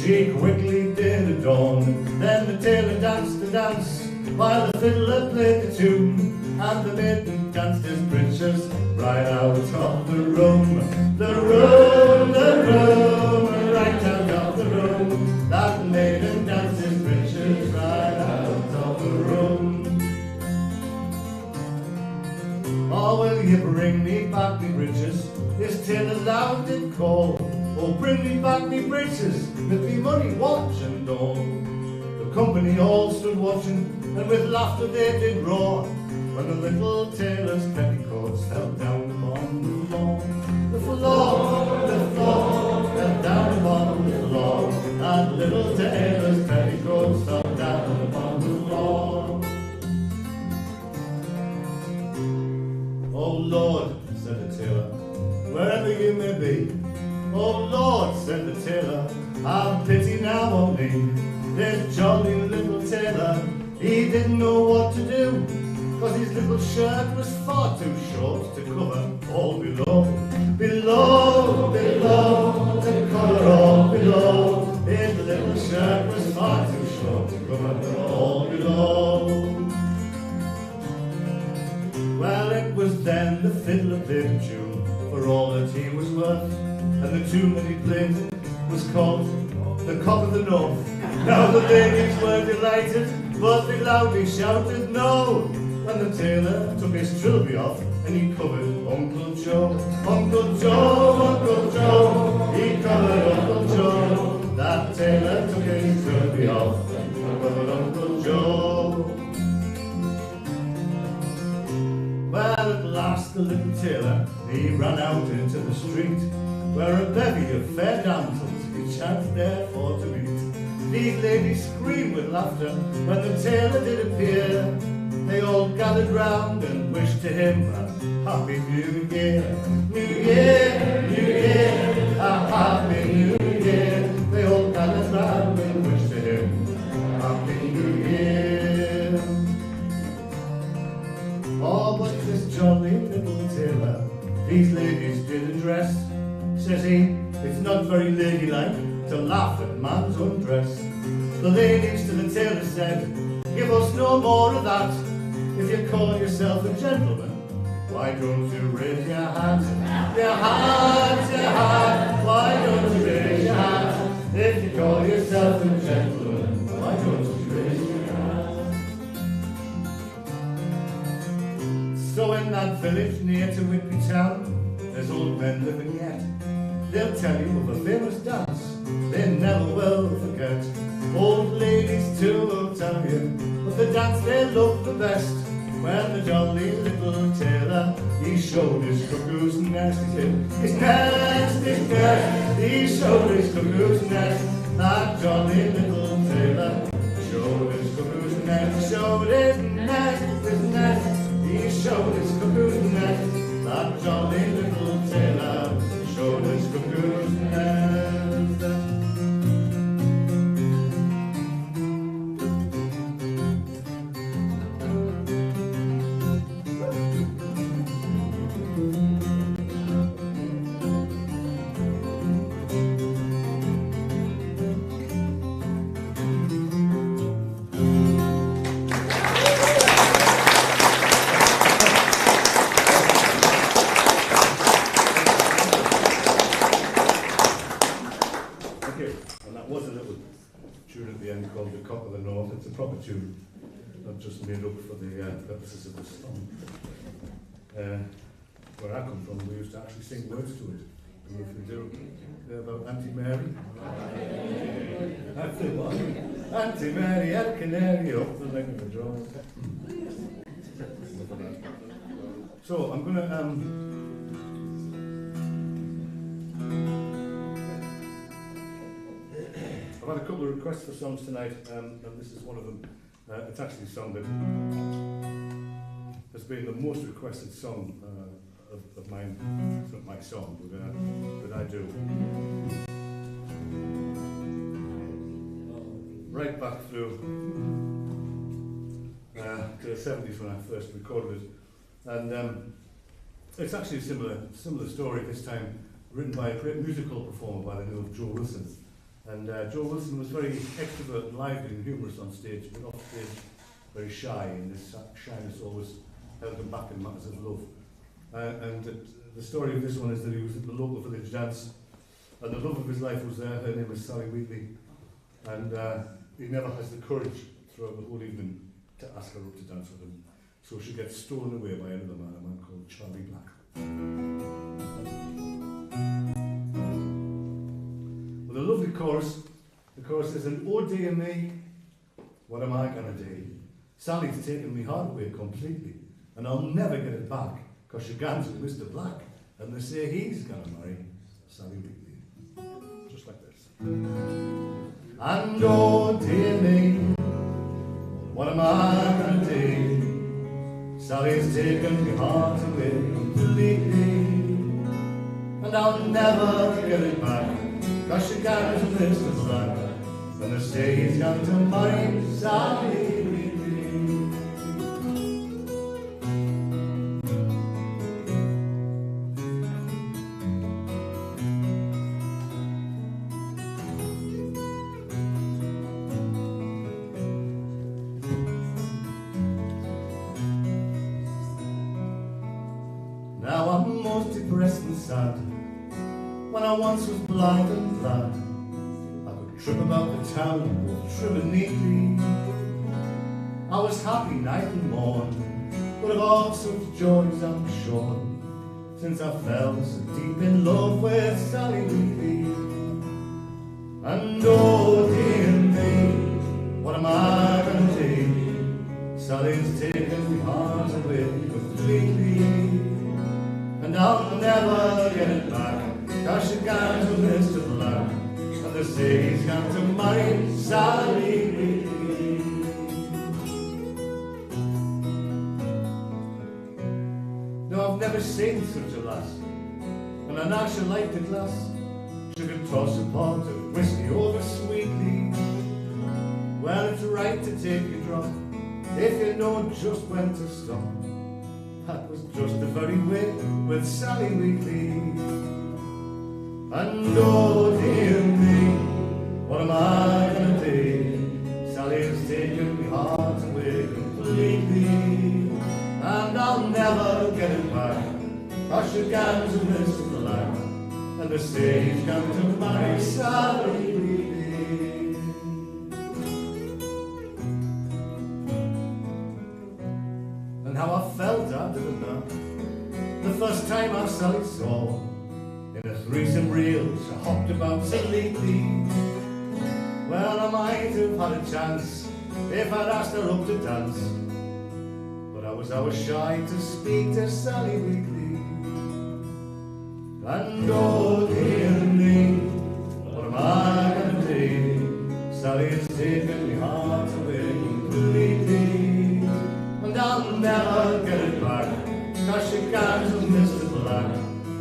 she quickly did adorn. Then the tailor danced the dance, while the fiddler played the tune, and the maiden danced his breeches right out of the room. The room, right out of the room. That maiden danced his breeches right out of the room. Oh, will you bring me back me breeches? This tailor loud did call. Oh, bring me back me breeches, with me money, watch and all. The company all stood watching, and with laughter they did roar, when the little tailor's petticoats fell down upon the floor. The floor, fell down upon the floor, and little tailor's petticoats fell down upon the floor. Oh Lord, said the tailor, wherever you may be. Oh Lord, said the tailor, have pity now on me. This jolly little tailor, he didn't know what to do, 'cause his little shirt was far too short to cover all below. Below, to cover all below. His little shirt was far too short to cover all below. Well, it was then the fiddler played a tune, for all that he was worth, and the tune that he played was called The Cock of the North. Now the ladies were delighted, but they loudly shouted no, when the tailor took his trilby off and he covered Uncle Joe. Uncle Joe, he covered Uncle Joe. That tailor took his trilby off and covered Uncle Joe. Well, at last the little tailor, he ran out into the street, where a bevy of fair damsels he chanced therefore to meet. These ladies screamed with laughter when the tailor did appear. They all gathered round and wished to him a happy new year. New year, a happy new year. They all gathered round and wished to him a happy new year. Oh, but this jolly little tailor these ladies did address. Says he, it's not very ladylike to laugh at man's undress. The ladies to the tailor said, give us no more of that. If you call yourself a gentleman, why don't you raise your hat? Your hat, why don't you raise your hat? If you call yourself a gentleman, why don't you raise your hat? So in that village near to Whitby town, there's old men living yet. They'll tell you of a famous dance they never will forget. Old ladies too will tell you of the dance they love the best, when the jolly little tailor he showed his cuckoo's nest. His nest, he showed his cuckoo's nest. That jolly little tailor showed his cuckoo's nest. Showed his nest, he showed his cuckoo's nest. That jolly little tailor showed his cuckoo's nest. called The Cock of the North. It's a proper tune, not just made up for the purposes of the song. Where I come from, we used to actually sing words to it. And if we do, about Auntie Mary. That's the one. Auntie Mary had a canary up the leg of the drum. So I'm going to I've had a couple of requests for songs tonight, and this is one of them. It's actually a song that has been the most requested song of mine. It's not my song, but I do. Right back through to the 70s when I first recorded it. And it's actually a similar story this time, written by a great musical performer by the name of Joe Wilson. And Joe Wilson was very extrovert and lively and humorous on stage, but off stage very shy, and this shyness always held him back in matters of love. The story of this one is that he was at the local village dance, and the love of his life was there. Her name is Sally Wheatley, and he never has the courage throughout the whole evening to ask her up to dance with him. So she gets stolen away by another man, a man called Charlie Black. With a lovely chorus. The chorus says, "And oh dear me, what am I gonna do? Sally's taken me heart away completely, and I'll never get it back, cause she gans with Mr. Black, and they say he's gonna marry Sally Wheatley." Just like this. And oh dear me, what am I gonna do? Sally's taken me heart away completely, and I'll never get it back, cause she gans with Mr. Black, and they say he's going to marry Sally. Now I'm most depressed and sad. When I once was blind and glad, I could trip about the town, both trim and neatly. I was happy night and morn, but of all such joys I'm shorn, since I fell so deep in love with Sally Wheatley. And oh dear me, what am I gonna do? Sally's taken me heart away completely, and I'll never get it back, cause she gans with Mr. Black, and they say he's going to marry Sally Wheatley. No, I've never seen such a lass, and I know she'll like the glass. She can toss a pot of whiskey over sweetly. Well, it's right to take a drop, if you know just when to stop. That was just the very way with Sally Wheatley. And oh dear me, what am I gonna do? Sally's taken me heart away completely, and I'll never get it back, cause she gans with Mr. Black, and they say he's going to marry Sally Wheatley. And how I felt I didn't know, the first time I Sally saw, in a threesome reel she hopped about so lately. Well, I might have had a chance if I'd asked her up to dance, but I was shy to speak to Sally Wheatley. And oh dear me, what am I gonna do? Sally's taken me heart away completely, and I'll never get it back, cause she gans with Mr. Black,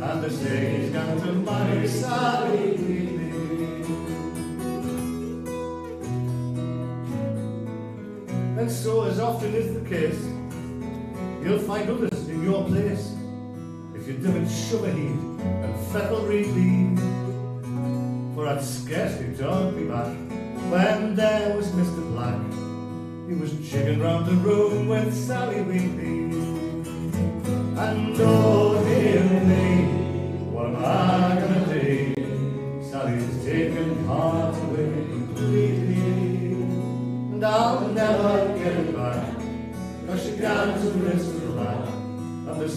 and they say he's going to marry Sally Wheatley. And so, as often is the case, you'll find others in your place, if you didn't sugar heat and fettle Wheatley. For I'd scarcely turned me back when there was Mr. Black. He was jigging round the room with Sally Wheatley. And oh dear me, what am I gonna do? Sally's taken heart away completely,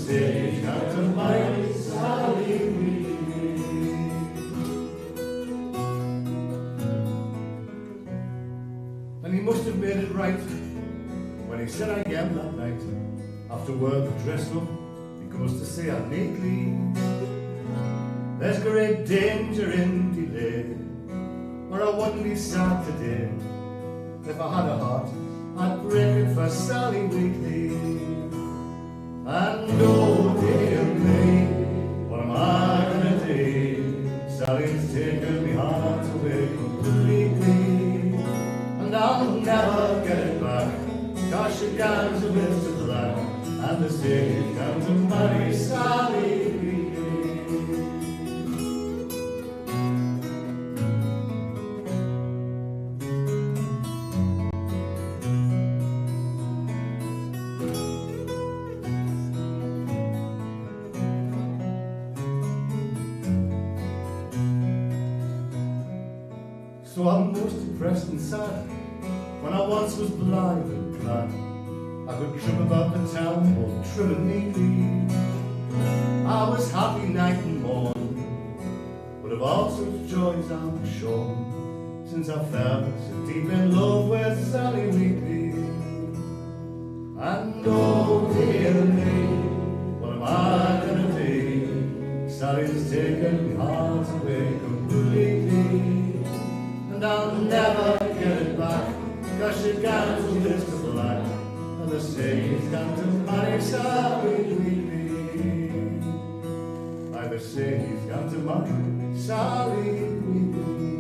stage down to my Sally Weekly. And he must have made it right when he said I am that night. After work, dressed up, he goes to say I'm neatly. There's great danger in delay, or I wouldn't be sad today. If I had a heart, I'd break it for Sally Weekly. And oh dear me, what am I gonna do? Sally's taken me heart away completely, and I'll never get it back. Cause she gans a bit to black, and the city's down to marry Sally Weekly. So I'm most depressed and sad when I once was blind and glad I could trim about the town, both trim and neatly. I was happy night and morn, but of all such joys I'm shorn, since I fell so deep in love with Sally Weekly. And oh dear me, what am I gonna do? Sally's taken my heart away completely, and I'll never get it back. Cause she got to Mr. Black, and the city's got to marry Sally Weekly. I the city's got to marry Sally Weekly.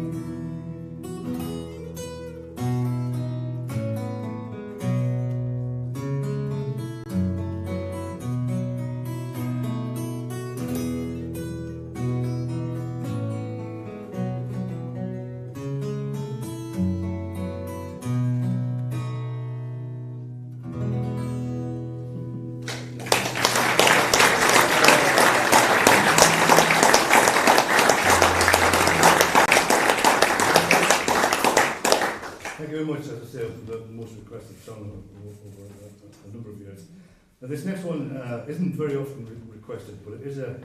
Thank you very much, as I say, the most requested song over a number of years. Now, this next one isn't very often requested, but it is a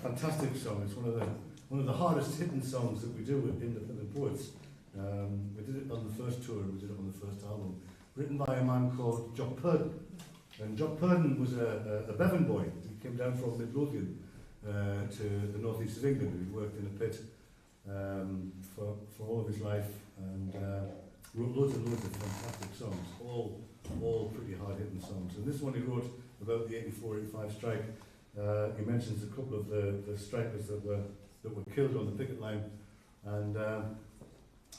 fantastic song. It's one of the hardest hitting songs that we do with independent poets. We did it on the first tour, we did it on the first album, written by a man called Jock Purden. And Jock Purden was a Bevan boy. He came down from Midlothian to the northeast of England. He worked in a pit for all of his life, and wrote loads and loads of fantastic songs, all pretty hard-hitting songs. And this one he wrote about the 84-85 strike. He mentions a couple of the strikers that were killed on the picket line. And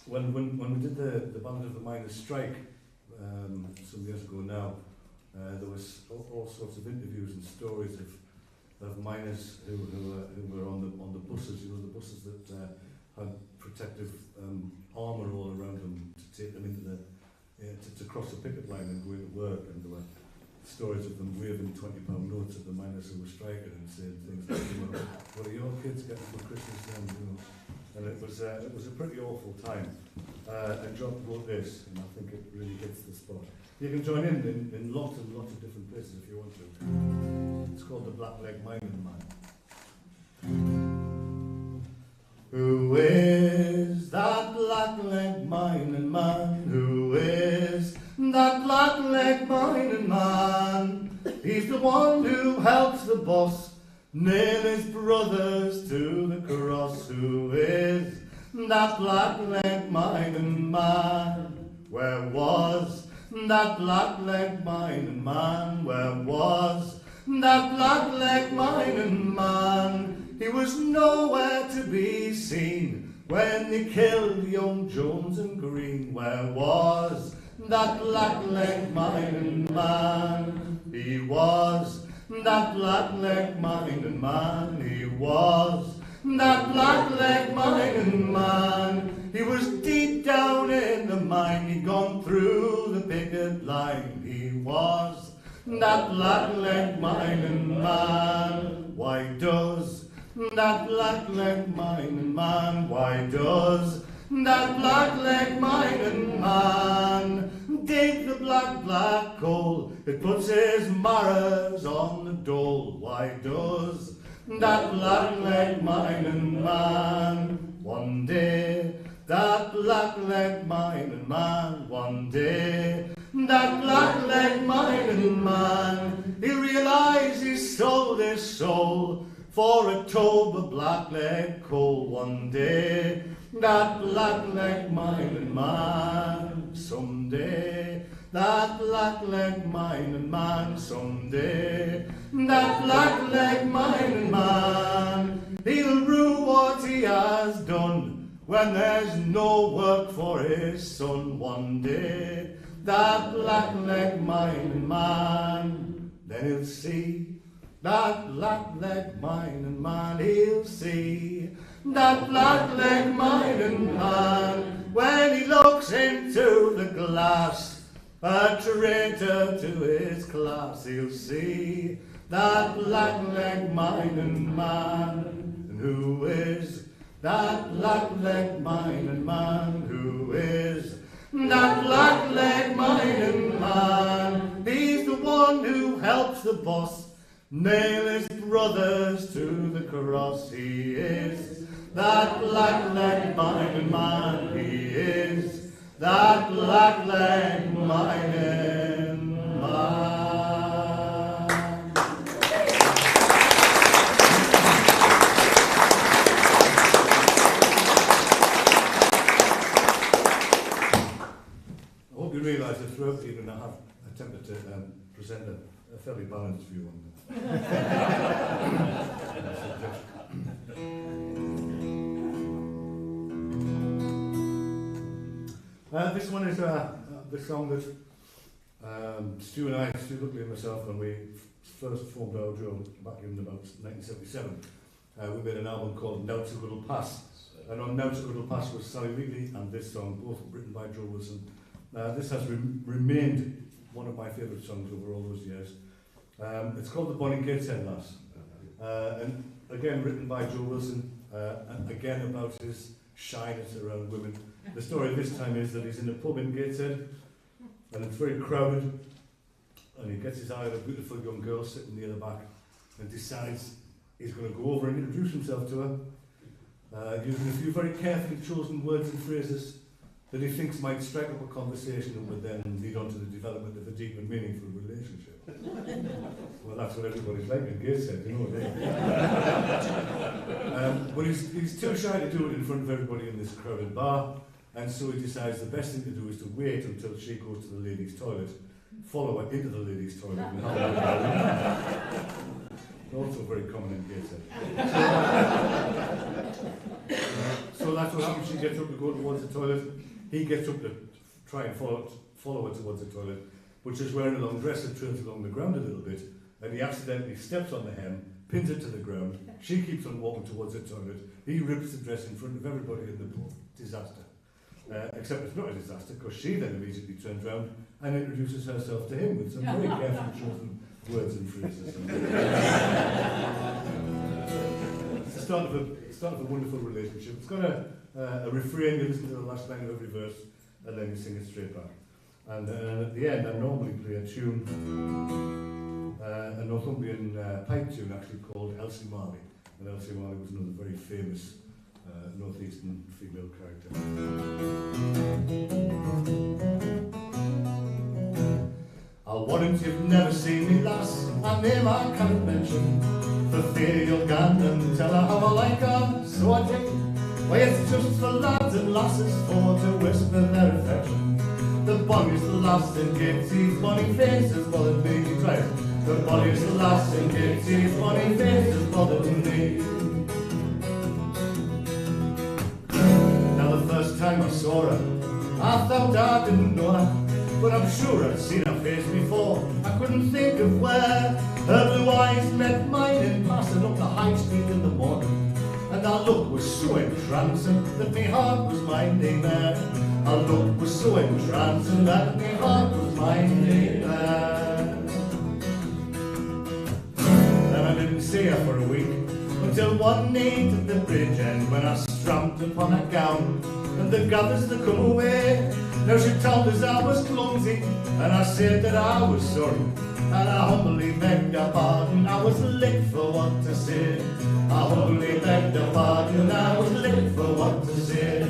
when we did the Ballad of the Miners' Strike some years ago now, there was all sorts of interviews and stories of miners who were on the buses, you know, the buses that had protective armour all around them to take them into to cross the picket line and go into work. And there were stories of them waving £20 notes at the miners who were striking and saying things like, you know, what are your kids getting for Christmas then? You know, and it was a pretty awful time. And John wrote this, and I think it really hits the spot. You can join in lots and lots of different places if you want to. It's called the Black Leg Mining Man. Who is that black leg mining man? Who is that black leg mining man? He's the one who helps the boss nail his brothers to the cross. Who is that black leg mining man? Where was that black leg mining man? Where was that black leg mining man? He was nowhere to be seen when they killed young Jones and Green. Where was that black leg mining man? He was that black leg mining man. He was that black leg mining man. He was deep down in the mine. He'd gone through the picket line. He was that black leg mining man. Why does that black leg mining man? Why does that black leg mining man Dig the black, black coal, it puts his marrows on the dole. Why does that black-leg mining man one day, that black-leg mining man one day, that black-leg mining man, he'll realise he sold his soul for a tub of black-leg coal one day. That black-leg mining man someday, that black-leg mining man someday, that black-leg mining man, he'll rue what he has done when there's no work for his son one day. That black-leg mining man, then he'll see, that black-leg mining man, he'll see, that black-leg mining man, when he looks into the glass, a traitor to his class, he'll see that black-leg mining man. And who is that black-leg mining man? Who is that black-leg mining man? He's the one who helps the boss nail his brothers to the cross. He is that black-leg mining man. He is that black-leg mining man. I hope you realise that throughout the evening I have attempted to present a fairly balanced view on this. This one is the song that Stu and I, Stu Buckley and myself, when we first formed our duo back in about 1977, we made an album called Now to Little Pass. And on Now to Little Pass was Sally Wheatley and this song, both written by Joe Wilson. This has remained one of my favourite songs over all those years. It's called The Bonnie Gateshead Lass, and again written by Joe Wilson, and again about his shyness around women. The story this time is that he's in a pub in Gateshead, and it's very crowded, and he gets his eye on a beautiful young girl sitting near the back, and decides he's going to go over and introduce himself to her, using a few very carefully chosen words and phrases that he thinks might strike up a conversation and would then lead on to the development of a deep and meaningful relationship. Well, that's what everybody's like in Gateshead, you know what I mean? But he's too shy to do it in front of everybody in this crowded bar, and so he decides the best thing to do is to wait until she goes to the ladies' toilet, follow her into the ladies' toilet, and have a also very common in Gateshead. So that's what happens. She gets up to go towards the toilet. He gets up to try and follow her towards the toilet, but she's wearing a long dress that turns along the ground a little bit, and he accidentally steps on the hem, pins it to the ground. She keeps on walking towards the toilet. He rips the dress in front of everybody in the pub. Disaster. Except it's not a disaster, because she then immediately turns around and introduces herself to him with some very carefully chosen words and phrases. It's the start of a wonderful relationship. It's got a refrain. You listen to the last line of every verse, and then you sing it straight back. And at the end, I normally play a tune, a Northumbrian pipe tune actually called Elsie Marley. And Elsie Marley was another very famous northeastern female character. I'll warrant you've never seen me, lass, a name I can't mention, for fear you'll gan and tell her how I like her, so I think, why it's just for lads and lasses for to whisper their affection. The bonniest lass in Gateshead's bonny faces bothered me, try it. The bonniest lass in Gateshead's bonny faces bothered me. Now the first time I saw her, I thought I didn't know her, but I'm sure I'd seen her face before. I couldn't think of where her blue eyes met mine in passing up the high street in the morning. And our look was so entrancing that my heart was minding there. Our look was so entrancing that my heart was minding there. Then I didn't see her for a week, until one night at the bridge end, when I strapped upon a gown and the gathers to come away. Now she told us I was clumsy, and I said that I was sorry, and I humbly begged her pardon. I was licked for what to say. I humbly begged her pardon. I was licked for what to say.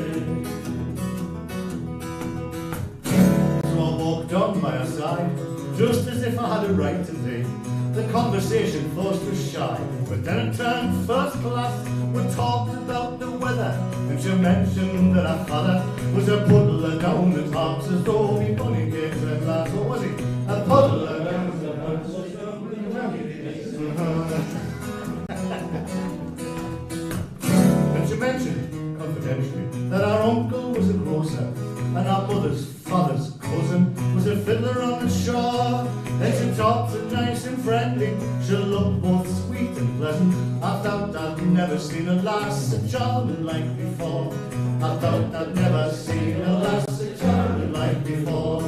So I walked on by her side, just as if I had a right to be. The conversation first was shy, but then it turned first class. We talked about the weather, and she mentioned that her father was a puddler down at Harps, as though he bunny gates at last. What was he? A puddler down at Harps. And she mentioned, confidentially, that our uncle was a grocer, and our mother's father's cousin was a fiddler on the shore. Then she talked so nice and friendly, she looked both sweet and pleasant. I thought I'd never seen a lass so charming like before. I thought I'd never seen a lass so charming like before.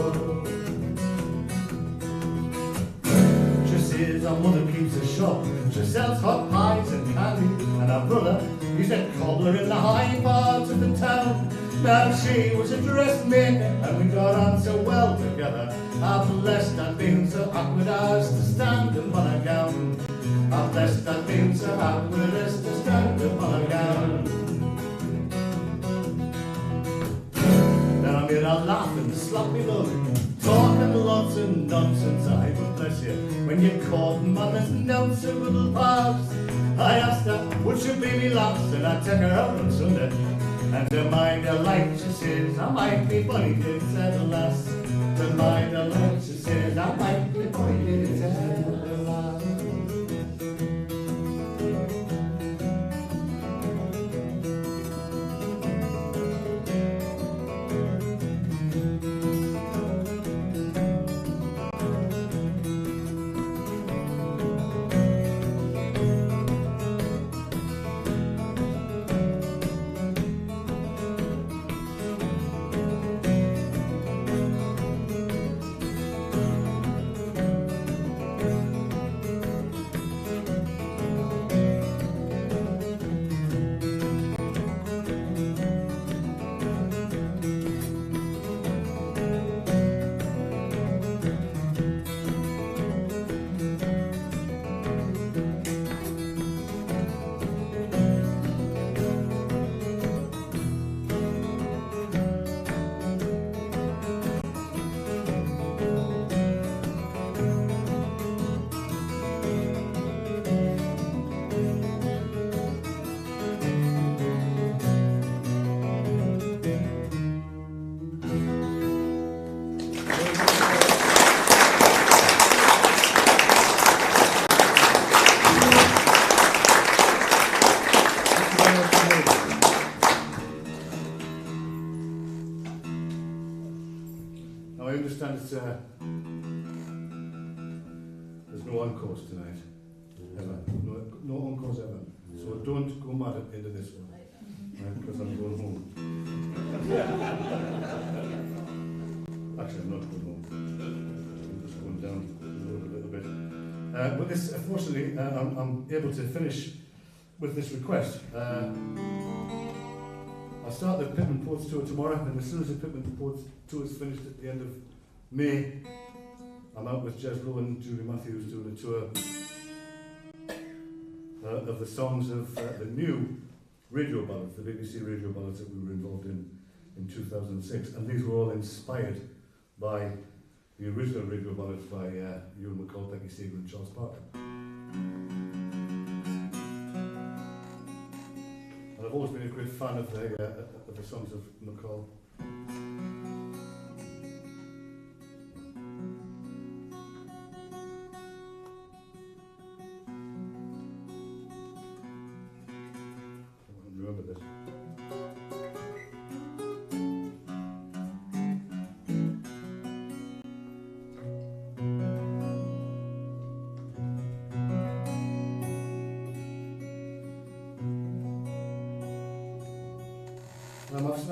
She says our mother keeps a shop, she sells hot pies and candy, and our brother, he's a cobbler in the high parts of the town. Now she was a dressmaker, and we got on so well together. How blessed I'd been so awkward as to stand upon a gown. How blessed I'd been so awkward as to stand upon a gown. Then I made her laugh and slap me love, talking lots of nonsense. I would bless you when you caught him on his notes and little paths. I asked her, would she be me last, and I'd take her out on Sunday. And to mind her like she says, I might be funny, did said the lass. To mind her like she says, I might be funny, did said the lass. I understand it's, there's no encores tonight, ever. No encores ever. So don't go mad into this one, right? Because I'm going home. Actually, I'm not going home. I'm just going down the road a little bit. But this, unfortunately, I'm able to finish with this request. I'll start the Pitman Ports tour tomorrow, and as soon as the Pitman Ports tour is finished at the end of May, I'm out with Jez Lowe and Julie Matthews doing a tour of the songs of the new radio ballads, the BBC radio ballads that we were involved in 2006, and these were all inspired by the original radio ballads by Ewan MacColl, Becky Seeger and Charles Parker. And I've always been a great fan of the songs of MacColl. Remember this. I've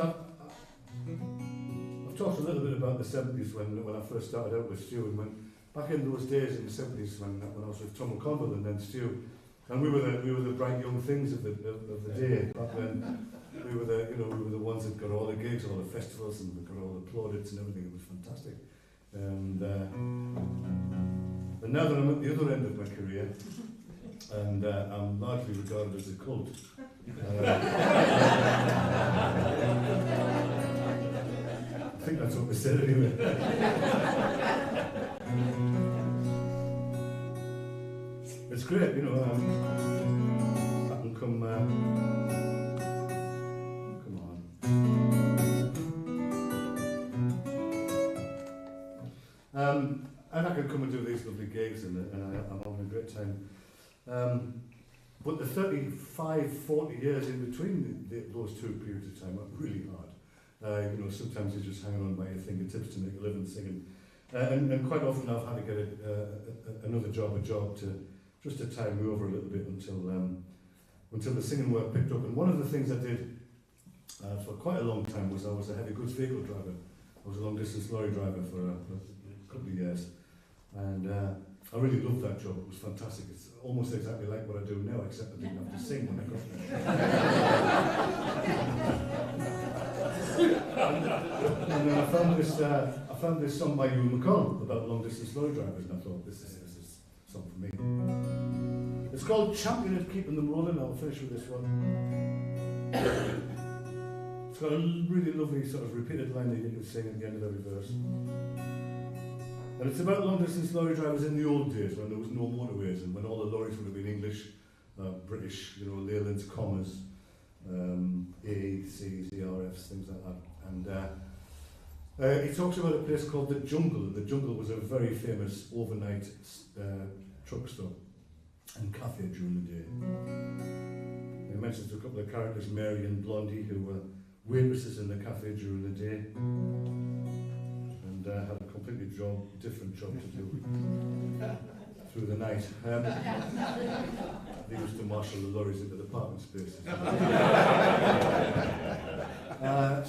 talked a little bit about the 70s when I first started out with Stu, and when back in those days in the 70s when I was with Tom O'Connell and then Stu, and we were the bright young things of the day back then. we were the ones that got all the gigs, all the festivals, and we got all the plaudits and everything. It was fantastic. And now that I'm at the other end of my career, and I'm largely regarded as a cult. I think that's what we said anyway. It's great, you know. I can come on. And I can come and do these lovely gigs, and I'm having a great time. But the 35, 40 years in between those two periods of time are really hard. You know, sometimes you're just hanging on by your fingertips to make a living singing. And quite often I've had to get another job just to tide me over a little bit until the singing work picked up. And one of the things I did for quite a long time was I was a heavy goods vehicle driver. I was a long distance lorry driver for a couple of years. And I really loved that job. It was fantastic. It's almost exactly like what I do now, except I didn't have to sing when I got there. And then I found this song by Ewan McCall about long distance lorry drivers, and I thought, this is a song for me. It's called Champion at Keeping Them Rolling. I'll finish with this one. It's got a really lovely sort of repeated line that you can sing at the end of every verse. And it's about long distance lorry drivers in the old days when there was no motorways and when all the lorries would have been English, British, you know, Leyland's, commas, ACs, ERFs, things like that. And he talks about a place called the Jungle. The Jungle was a very famous overnight truck stop and cafe during the day. He mentions a couple of characters, Mary and Blondie, who were waitresses in the cafe during the day. And had a completely different job to do through the night. They used to marshal the lorries into the parking spaces.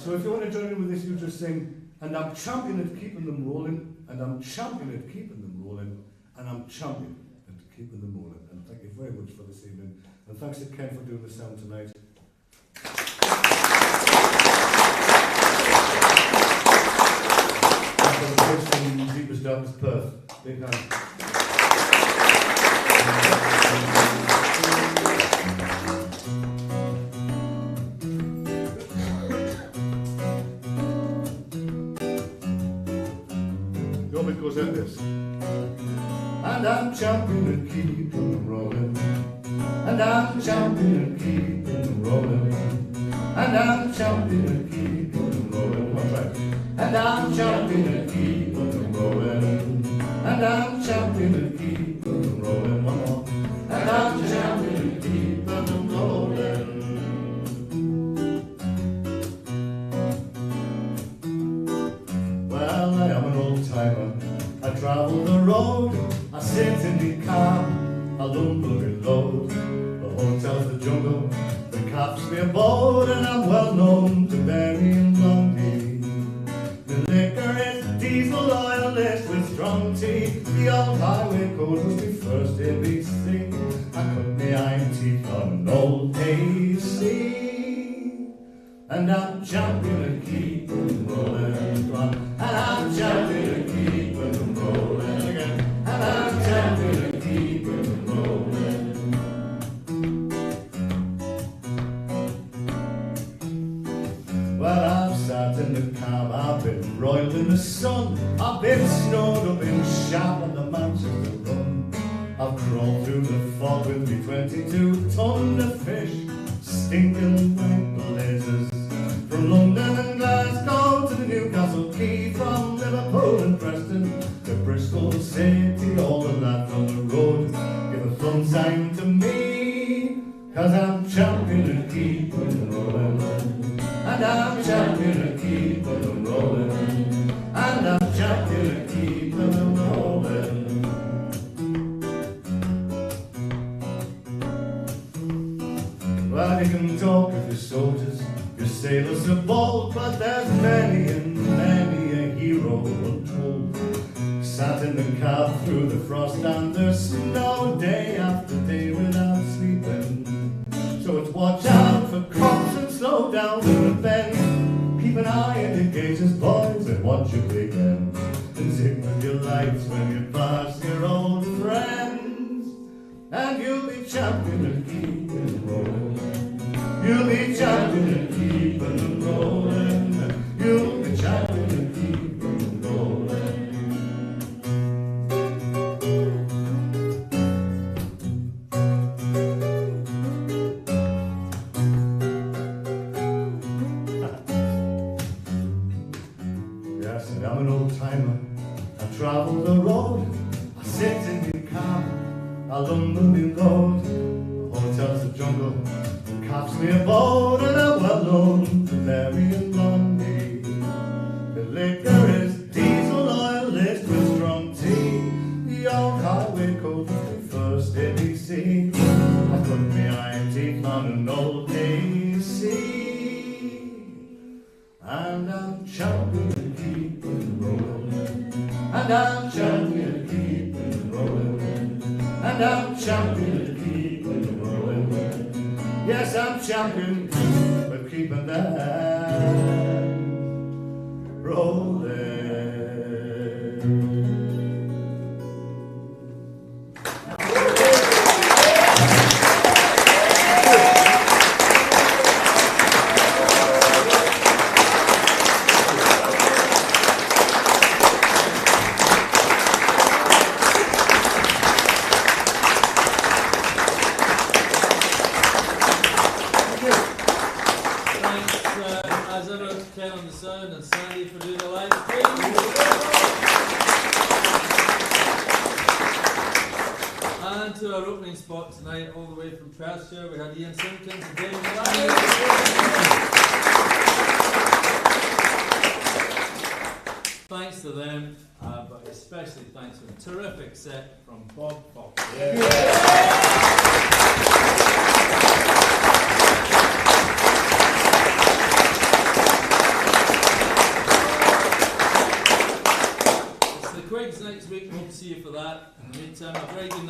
So if you want to join in with this, you just sing, and I'm champion at keeping them rolling, and I'm champion at keeping them rolling, and I'm champion at keeping them rolling. And thank you very much for this evening. And thanks to Ken for doing the sound tonight. From deepest, darkest Perth. Big hand. The orbit goes like this. And I'm champion at keeping them rolling. And I'm champion at keeping them rolling. And I'm champion at keeping them rolling. One track. And I'm champion at keeping them rolling. And I'm champion at keeping them rolling. One more. And I'm champion at keeping them rolling. Well, I am an old timer. I travel the road. I sit in the car. I lumber and load. The hotel's the jungle. The cops be aboard. And I'm well known to Barry and Blondie. The liquor is diesel oil laced with strong tea. The old highway code was the first ABC. I cut my iron teeth on an old AC. And I'm champion at keeping them rolling. And I'm champion at keeping them rolling again. And I'm champion at keeping them rolling. Well, I've sat in the cab, I've been roiled in the sun, I've been snowed up in Shap on the mountains to run. I've crawled through the fog with me 22 ton of fish, stinking white blazes. From London and Glasgow to the Newcastle Quay, from Liverpool and Preston to Bristol City, all the lads on the road give a thumb sign to me, 'cause I'm champion at keeping them rolling. And I'm champion at keeping them rolling. And I'm champion at keeping them rolling. Well, you can talk of your soldiers, your sailors are bold, but there's many and many a hero untold. Sat in the cab through the frost and the snow, day after day without sleeping. So it's watch out for cops and slow down in the bend. Keep an eye on the gauges, boys, and watch your big end. And zig with your lights when you pass your old friends. And you'll be champion and keeping rolling. You'll be champion and keeping rolling. You'll be champion and keeping rolling. Yes, and I'm an old timer. I travel the road. I sit in the car. I lumber me load. Hotels the jungle. Caps me a boat, and I'm well known to Mary and Blondie. The liquor is diesel oil laced with strong tea. The old highway code was the first ABC. I put me iron teeth on an old AC. And I'm champion keeping rolling. And I'm champion keeping rolling. And I'm champion keeping rolling. Yes, I'm champion with keeping that rolling. As ever, Ken on the sound and Sandy for doing the live stream. And to our opening spot tonight, all the way from Perthshire, we had Ian Simpkins and David Ryan. Thanks to them, but especially thanks to a terrific set from Bob Fox. Quigs next week, hope to see you for that. In the meantime, a very good